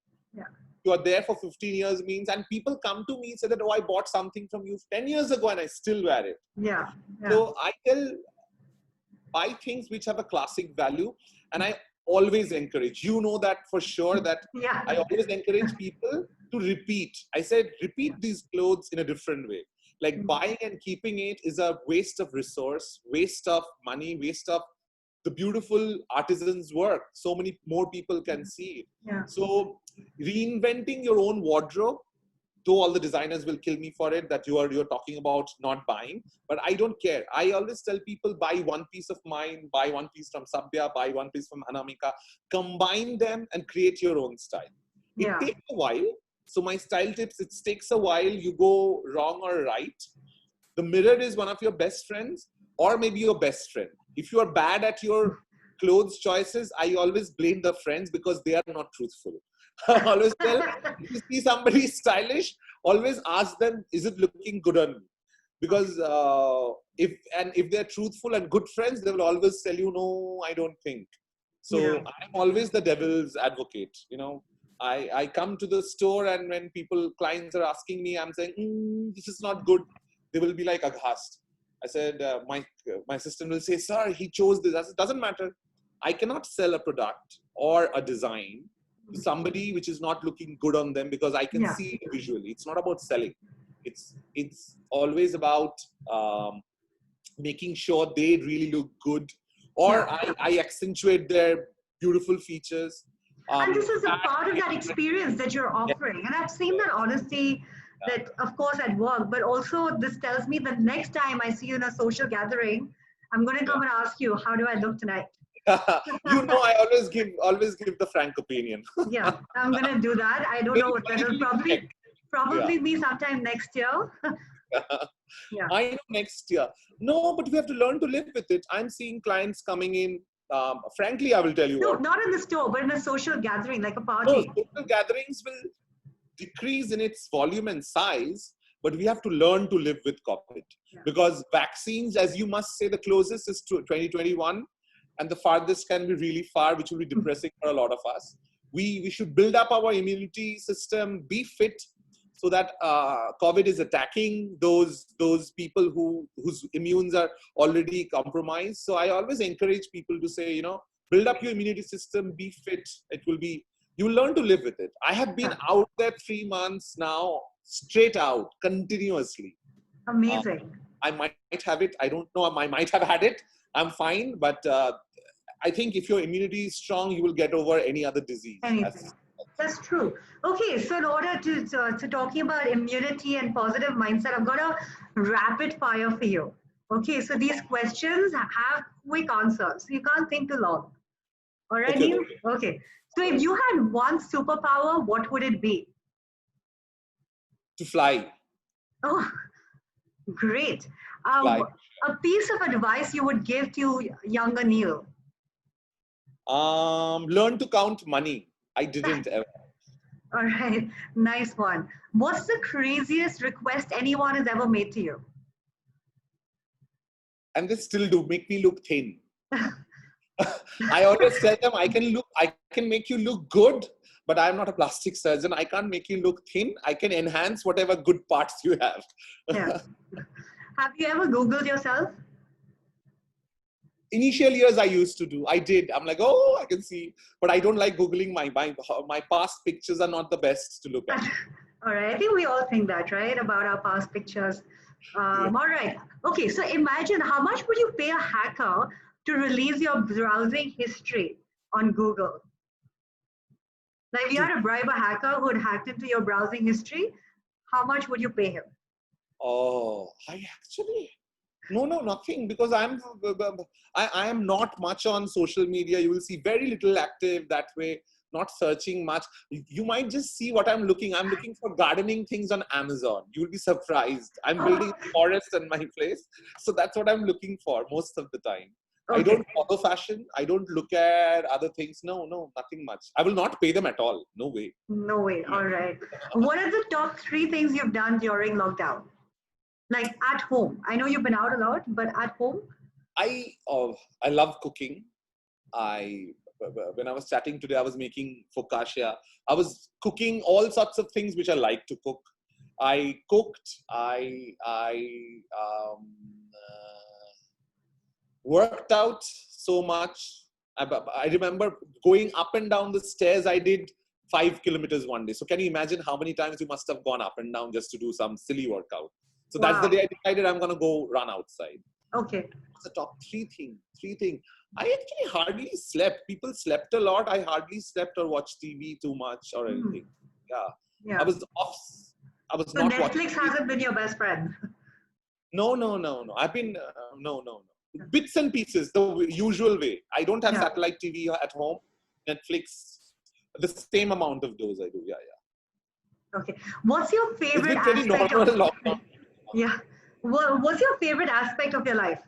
You are there for 15 years means, and people come to me and say that, oh, I bought something from you 10 years ago and I still wear it. So I buy things which have a classic value, and I always encourage, you know that for sure, that I always encourage people to repeat. I said, repeat these clothes in a different way. Like buying and keeping it is a waste of resource, waste of money, waste of the beautiful artisan's work. So many more people can see it. So reinventing your own wardrobe, though all the designers will kill me for it, that you're talking about not buying, but I don't care. I always tell people, buy one piece of mine, buy one piece from Sabya, buy one piece from Anamika, combine them and create your own style. It takes a while. So my style tips, it takes a while. You go wrong or right. The mirror is one of your best friends, or maybe your best friend. If you are bad at your clothes choices, I always blame the friends because they are not truthful. I always tell, if you see somebody stylish, always ask them, is it looking good on me? Because if they're truthful and good friends, they will always tell you, no, I don't think. So I'm always the devil's advocate. You know, I come to the store, and when clients are asking me, I'm saying, this is not good. They will be like aghast. I said, my assistant will say, sir, he chose this. I said, doesn't matter. I cannot sell a product or a design to somebody which is not looking good on them, because I can see it visually. It's not about selling. It's always about making sure they really look good, or I accentuate their beautiful features. And this is a part of that experience that you're offering. And I've seen that honesty, that of course at work, but also this tells me the next time I see you in a social gathering, I'm going to come and ask you, how do I look tonight? I always give the frank opinion. Yeah, I'm gonna do that. I don't know what that will Check. Yeah. probably be sometime next year. Yeah. I know next year. No, but we have to learn to live with it. I'm seeing clients coming in. Frankly, I will tell you No, what. not in the store, but in a social gathering, like a No, party. social gatherings will decrease in its volume and size, but we have to learn to live with COVID. Yeah. Because vaccines, as you must say, the closest is to 2021, and the farthest can be really far, which will be depressing for a lot of us. We should build up our immunity system, be fit, so that COVID is attacking those people whose immunes are already compromised. So I always encourage people to say, build up your immunity system, be fit. You will learn to live with it. I have been out there 3 months now, straight out, continuously. Amazing. I might have it. I don't know. I might have had it. I'm fine. But I think if your immunity is strong, you will get over any other disease. Anything. That's true. Okay, so in order to talking about immunity and positive mindset, I've got a rapid fire for you. Okay, so these questions have quick answers. You can't think too long. All right, Okay. Neil? Okay. So if you had one superpower, what would it be? To fly. Oh, great. Fly. A piece of advice you would give to younger Neil. Learn to count money. I didn't ever. All right, nice one. What's the craziest request anyone has ever made to you? And they still do make me look thin. I always tell them I can make you look good, but I'm not a plastic surgeon. I can't make you look thin. I can enhance whatever good parts you have. Yeah. Have you ever Googled yourself? Initial years I used to do. I did. I'm like, oh, I can see, but I don't like Googling. My past pictures are not the best to look at. All right. I think we all think that, right? About our past pictures. All right. Okay. So imagine, how much would you pay a hacker to release your browsing history on Google? Like if you had to bribe a hacker who had hacked into your browsing history, how much would you pay him? Oh, no, nothing, because I am not much on social media. You will see very little active that way, not searching much. You might just see what I'm looking for gardening things on Amazon. You will be surprised. I'm building a forest in my place. So that's what I'm looking for most of the time. Okay. I don't follow fashion. I don't look at other things. No, nothing much. I will not pay them at all. No way. No way. All right. What are the top 3 things you've done during lockdown? Like at home. I know you've been out a lot, but at home? I love cooking. When I was chatting today, I was making focaccia. I was cooking all sorts of things which I like to cook. I cooked. I worked out so much. I remember going up and down the stairs. I did 5 kilometers one day. So can you imagine how many times you must have gone up and down just to do some silly workout? So that's the day I decided I'm going to go run outside. Okay. What's the top 3 thing? I actually hardly slept. People slept a lot. I hardly slept or watched TV too much or anything. Yeah. I was off. I was so not Netflix hasn't been your best friend? No. I've been, no. Bits and pieces, the usual way. I don't have satellite TV at home. Netflix, the same amount of those I do. Yeah. Okay. What's your favorite aspect of lockdown. Yeah. Well, what's your favorite aspect of your life?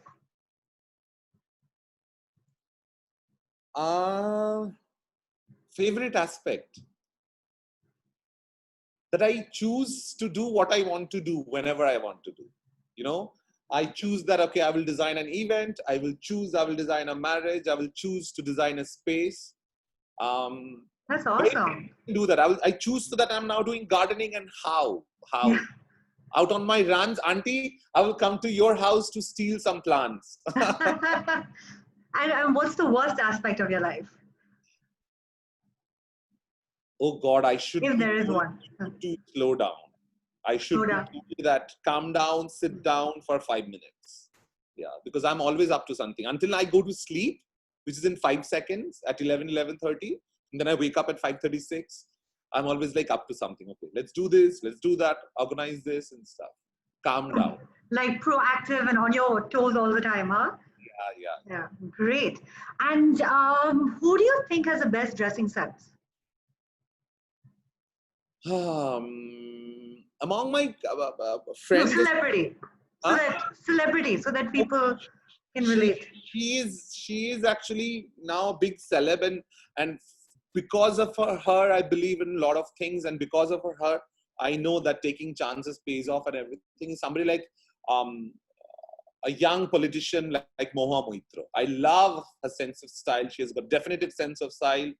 Favorite aspect? That I choose to do what I want to do whenever I want to do. I choose that, okay, I will design an event. I will design a marriage. I will choose to design a space. That's awesome. Do that. I choose so that I'm now doing gardening, and how? Out on my runs, auntie, I will come to your house to steal some plants. And what's the worst aspect of your life? Oh God, I should. If there is one. To slow down. I should do that. Calm down, sit down for 5 minutes. Yeah, because I'm always up to something until I go to sleep, which is in 5 seconds at 11:30, and then I wake up at 5:36. I'm always like up to something. Okay, let's do this, let's do that, organize this and stuff. Calm down. Like proactive and on your toes all the time, huh? Yeah, great. And who do you think has the best dressing sense? Among my No, friends, celebrity. So huh? that celebrity, so that people can she relate. she is actually now a big celeb, and because of her I believe in a lot of things, and because of her I know that taking chances pays off and everything. Is somebody like um a young politician like Moha Moitro. I love her sense of style. She has got definitive sense of style.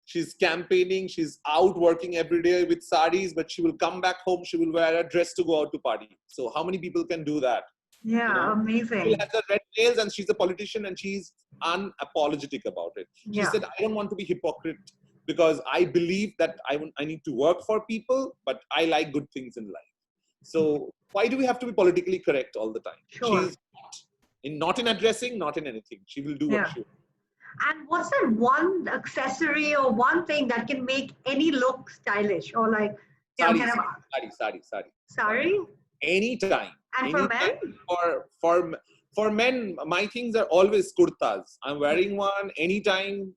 She's campaigning, she's out working every day with saris, but she will come back home, she will wear a dress to go out to party. So how many people can do that? You Yeah, know, she amazing. has the red nails and she's a politician and she's unapologetic about it. She Yeah. said, I don't want to be hypocrite because I believe that I need to work for people, but I like good things in life. So why do we have to be politically correct all the time? Sure. She's not in addressing, not in anything. She will do what Yeah. she wants. And what's that one accessory or one thing that can make any look stylish or like, Sari, kind of sari. sari? Anytime, And for men? anytime. For men, my things are always kurtas. I'm wearing one anytime.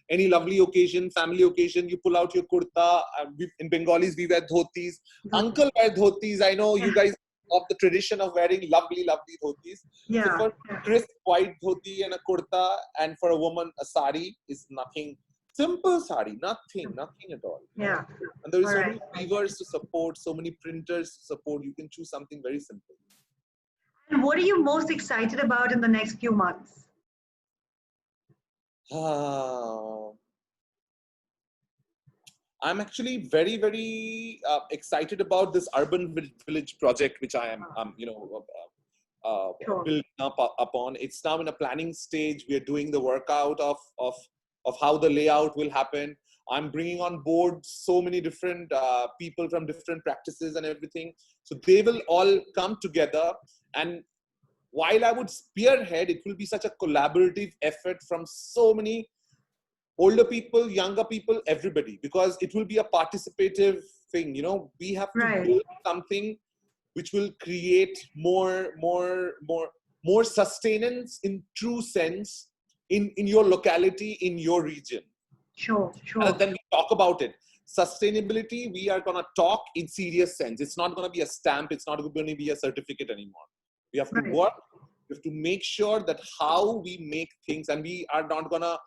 Any lovely occasion, family occasion, you pull out your kurta. In Bengalis, we wear dhotis. Uncle wear dhotis. I know you guys of the tradition of wearing lovely dhotis. So Yeah. for crisp white dhoti and a kurta, and for a woman a sari is nothing. Simple sari, nothing at all. Yeah. And there is All so right. many weavers to support, so many printers to support. You can choose something very simple. And what are you most excited about in the next few months? Ah, I'm actually very excited about this urban village project, which I am, Sure. building upon. It's now in a planning stage. We are doing the workout of how the layout will happen. I'm bringing on board so many different people from different practices and everything. So they will all come together. And while I would spearhead, it will be such a collaborative effort from so many older people, younger people, everybody, because it will be a participative thing. We have to Right. build something which will create more sustenance in true sense in your locality, in your region. Sure. And Sure. then we talk about it. Sustainability, we are going to talk in serious sense. It's not going to be a stamp. It's not going to be a certificate anymore. We have to Right. work. We have to make sure that how we make things, and we are not going to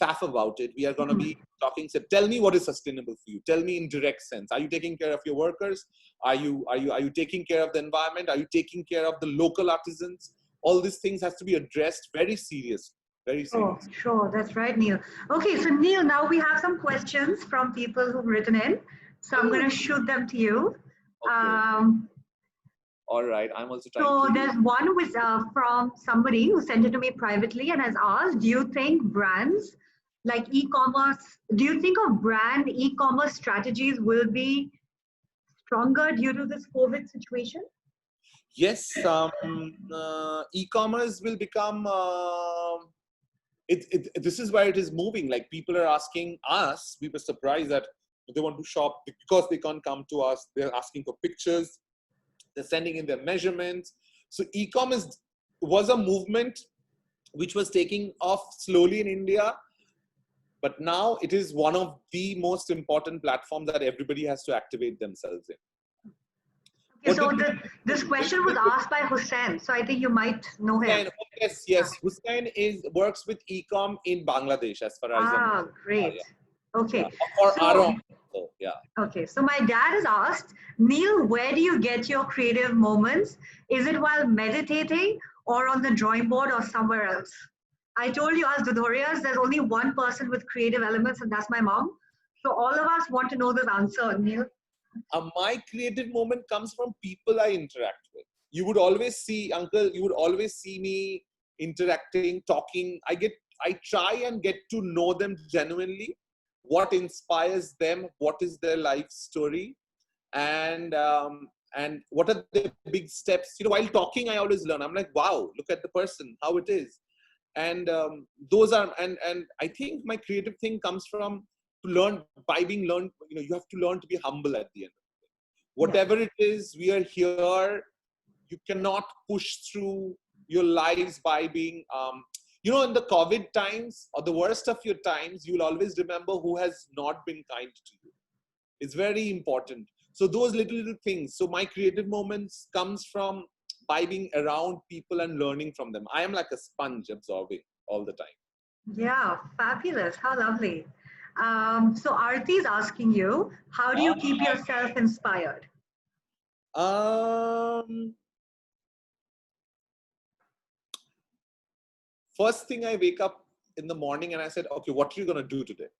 faff about it. We are going to be talking. So tell me what is sustainable for you. Tell me in direct sense. Are you taking care of your workers? Are you taking care of the environment? Are you taking care of the local artisans? All these things has to be addressed very seriously. Very Oh, serious. sure. That's right, Neil. Okay, so Neil, now we have some questions from people who've written in. So I'm going to shoot them to you. Okay. Um, All right. I'm also trying so to. there's one with from somebody who sent it to me privately and has asked, do you think brands like e-commerce, do you think of brand e-commerce strategies will be stronger due to this COVID situation? Yes, e-commerce will become. This is where it is moving. Like people are asking us. We were surprised that they want to shop because they can't come to us. They're asking for pictures. They're sending in their measurements. So e-commerce was a movement which was taking off slowly in India, but now it is one of the most important platforms that everybody has to activate themselves in. Okay, so this question was asked by Hussein, so I think you might know him. Yes. Hussein works with ecom in Bangladesh, as far as I know. Great. Okay. Or So, Aram. Yeah. okay, so my dad has asked, Neil, where do you get your creative moments? Is it while meditating or on the drawing board or somewhere else? I told you as Dudhorias, there's only one person with creative elements, and that's my mom. So all of us want to know this answer, Neil. My creative moment comes from people I interact with. You would always see, Uncle, you would always see me interacting, talking. I try and get to know them genuinely. What inspires them? What is their life story? And what are the big steps? While talking, I always learn. I'm like, wow, look at the person, how it is. And those are, and I think my creative thing comes from to learn by being learned. You have to learn to be humble at the end. Whatever it is, we are here. You cannot push through your lives by being, you know, in the COVID times or the worst of your times, you'll always remember who has not been kind to you. It's very important. So those little things. So my creative moments comes from by being around people and learning from them. I am like a sponge absorbing all the time. Yeah, fabulous. How lovely. So Aarti is asking you, how do you keep yourself inspired? Um, First thing I wake up in the morning and I said, okay, what are you going to do today?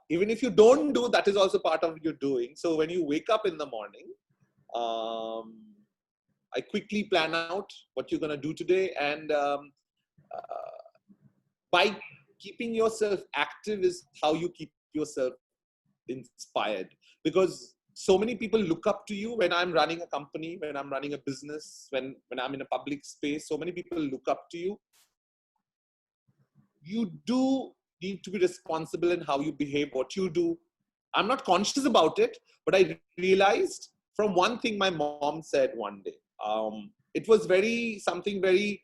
Even if you don't do, that is also part of your doing. So when you wake up in the morning, um, I quickly plan out what you're going to do today. And by keeping yourself active is how you keep yourself inspired. Because so many people look up to you. When I'm running a company, when I'm running a business, when I'm in a public space, so many people look up to you. You do need to be responsible in how you behave, what you do. I'm not conscious about it, but I realized from one thing my mom said one day. It was something very,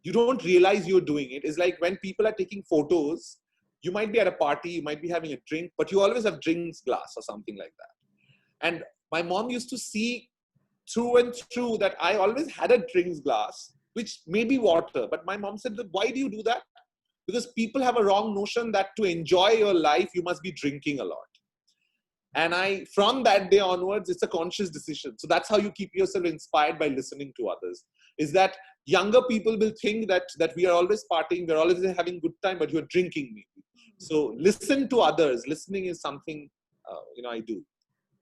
you don't realize you're doing it. It's like when people are taking photos, you might be at a party, you might be having a drink, but you always have drinks glass or something like that. And my mom used to see through and through that I always had a drinks glass, which may be water. But my mom said, why do you do that? Because people have a wrong notion that to enjoy your life, you must be drinking a lot. And from that day onwards, it's a conscious decision. So that's how you keep yourself inspired, by listening to others. Is that younger people will think that we are always partying, we're always having good time, but you're drinking maybe. So listen to others. Listening is something, I do.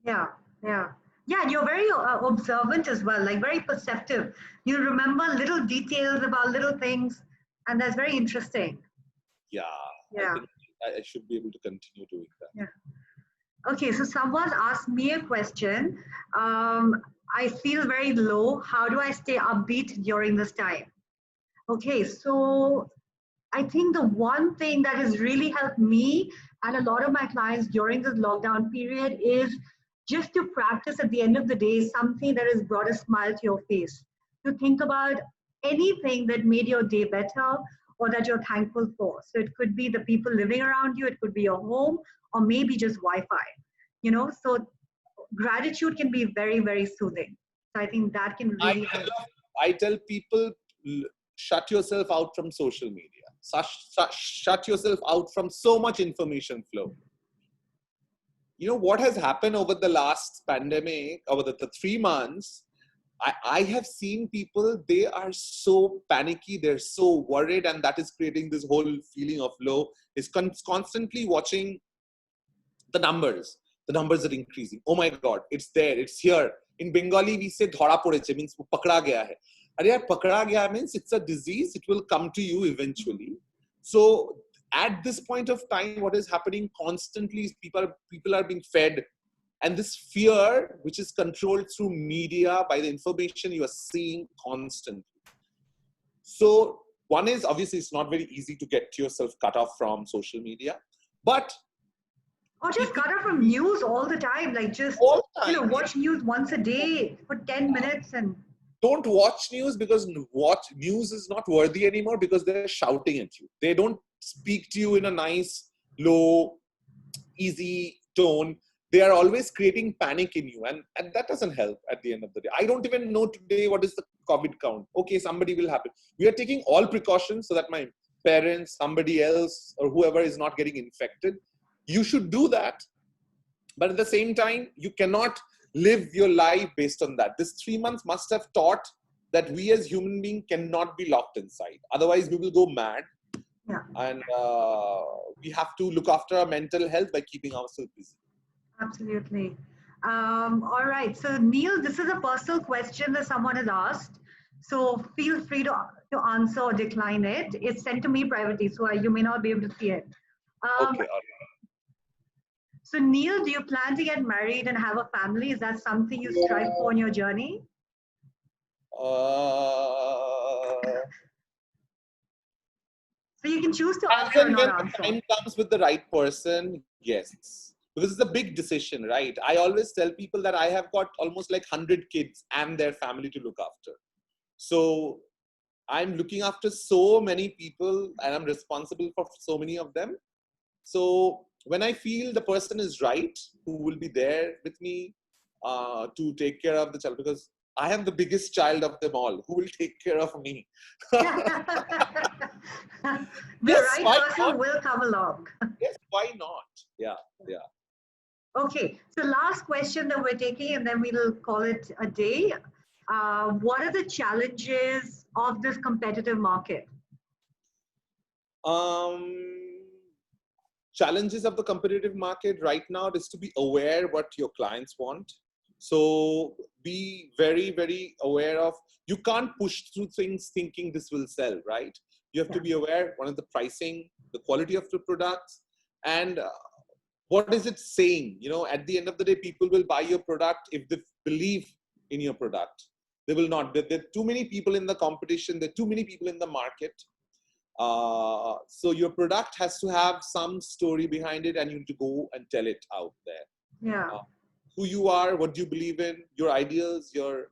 Yeah, yeah. Yeah, and you're very observant as well, like very perceptive. You remember little details about little things, and that's very interesting. Yeah, I Yeah, think I should be able to continue doing that. yeah. Okay, so someone asked me a question. I feel very low. How do I stay upbeat during this time? Okay, so I think the one thing that has really helped me and a lot of my clients during this lockdown period is just to practice at the end of the day something that has brought a smile to your face. To think about anything that made your day better or that you're thankful for. So it could be the people living around you, it could be your home, or maybe just Wi Fi. So gratitude can be very, very soothing. So I think that can really help. I tell people, shut yourself out from social media. Shut yourself out from so much information flow. You know what has happened over the last pandemic, over the 3 months? I have seen people, they are so panicky, they're so worried, and that is creating this whole feeling of low. Is constantly watching the numbers. The numbers are increasing. Oh my God, it's there, it's here. In Bengali, we say dhara podeche, means pakda gaya hai. And yeah, pakda gaya means it's a disease. It will come to you eventually. So at this point of time, what is happening constantly is people are being fed. And this fear, which is controlled through media by the information you are seeing constantly. So one is, obviously, it's not very easy to get yourself cut off from social media, but or just cut off from news all the time, like just all time, watch news once a day for 10 minutes and don't watch news, because watch news is not worthy anymore, because they're shouting at you. They don't speak to you in a nice, low, easy tone. They are always creating panic in you, and that doesn't help at the end of the day. I don't even know today what is the COVID count. Okay, somebody will happen. We are taking all precautions so that my parents, somebody else, or whoever is not getting infected. You should do that. But at the same time, you cannot live your life based on that. This 3 months must have taught that we as human beings cannot be locked inside. Otherwise, we will go mad. yeah. And we have to look after our mental health by keeping ourselves busy. Absolutely. All right. So, Neil, this is a personal question that someone has asked. So, feel free to answer or decline it. It's sent to me privately, so you may not be able to see it. Okay. So, Neil, do you plan to get married and have a family? Is that something you strive for in your journey? So, you can choose to As answer or and not when the answer. time comes with the right person, yes. because it's a big decision, right? I always tell people that I have got almost like 100 kids and their family to look after. So I'm looking after so many people and I'm responsible for so many of them. So when I feel the person is right, who will be there with me to take care of the child, because I am the biggest child of them all, who will take care of me? The Yes, right why person not? will come along. Yes, why not? Yeah, yeah. Okay, so last question that we're taking, and then we'll call it a day. What are the challenges of this competitive market? Um, Challenges of the competitive market right now is to be aware what your clients want. So be very, very aware of, you can't push through things thinking this will sell, right? You have to be aware, one of the pricing, the quality of the products, and what is it saying? You know, at the end of the day, people will buy your product if they believe in your product. They will not. There are too many people in the competition. There are too many people in the market. So your product has to have some story behind it, and you need to go and tell it out there. Yeah. Who you are, what do you believe in, your ideas, your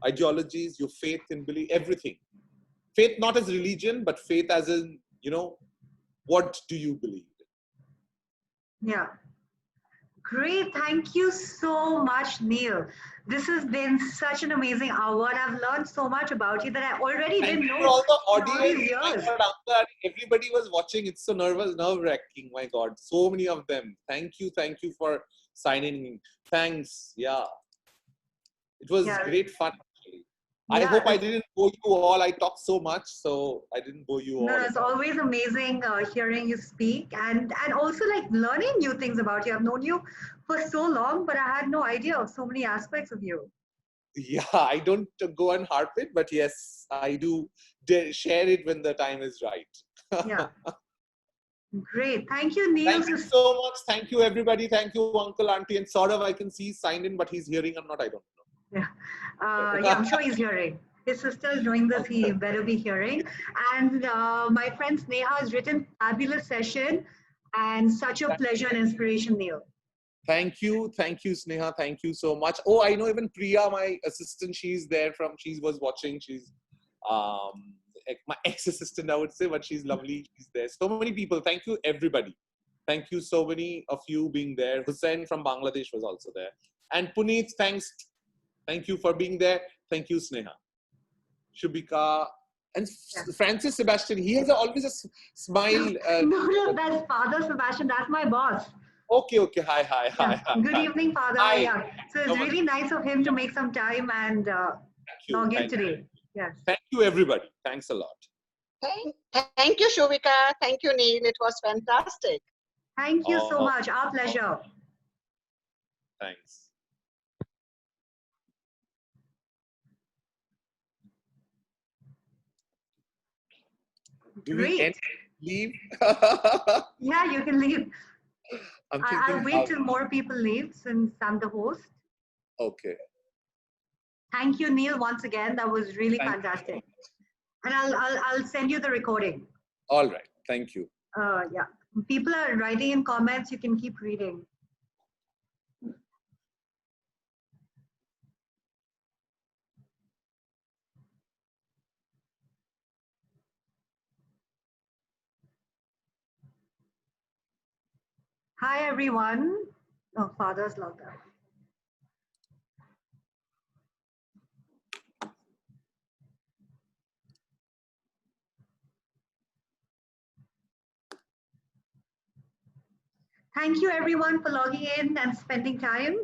ideologies, your faith in belief, everything. Faith not as religion, but faith as in, you know, what do you believe in? Yeah. Great. Thank you so much, Neil. This has been such an amazing hour. And I've learned so much about you that I already Thank didn't you for know all the in all these audience. My years. God, Amber, everybody was watching. It's so nerve-wracking. My God, so many of them. Thank you for signing in. Thanks. Yeah, it was Yeah. great fun. Actually, I Yeah. hope I didn't bore you all. I talk so much, so I didn't bore you No, all no, at it's all. always amazing hearing you speak and also like learning new things about you. I've known you for so long, but I had no idea of so many aspects of you. Yeah, I don't go and harp it, but yes, I do share it when the time is right. Yeah, great. Thank you, Neil. Thank you so much. Thank you, everybody. Thank you, Uncle, Auntie, and sort of I can see he's signed in, but he's hearing or not, I don't Yeah, know. yeah, I'm sure he's hearing. His sister is doing this. He better be hearing. And my friend Sneha has written fabulous session, and such a pleasure and inspiration, Neil. Thank you, Sneha. Thank you so much. Oh, I know even Priya, my assistant, she was watching. She's my ex-assistant, I would say, but she's lovely. She's there. So many people. Thank you, everybody. Thank you, so many of you being there. Hussein from Bangladesh was also there. And Puneet, thanks. Thank you for being there. Thank you, Sneha. Shubhika. And Yeah. Francis Sebastian, he has always a smile. No, that's Father Sebastian. That's my boss. Okay. Hi. Yeah. Good evening, Father. Hi. Yeah. So it's really nice of him to make some time and log in today. Yes. Thank you, everybody. Thanks a lot. Thank you, Shubhika. Thank you, Neil. It was fantastic. Thank you so much. Our pleasure. Thanks. Do we end, leave? Yeah, you can leave. I'll wait how... till more people leave since I'm the host. Okay. Thank you, Neil, once again. That was really fantastic. And I'll send you the recording. All right. Thank you. Yeah. People are writing in comments. You can keep reading. Hi, everyone. Oh, Father's logged out. Thank you, everyone, for logging in and spending time.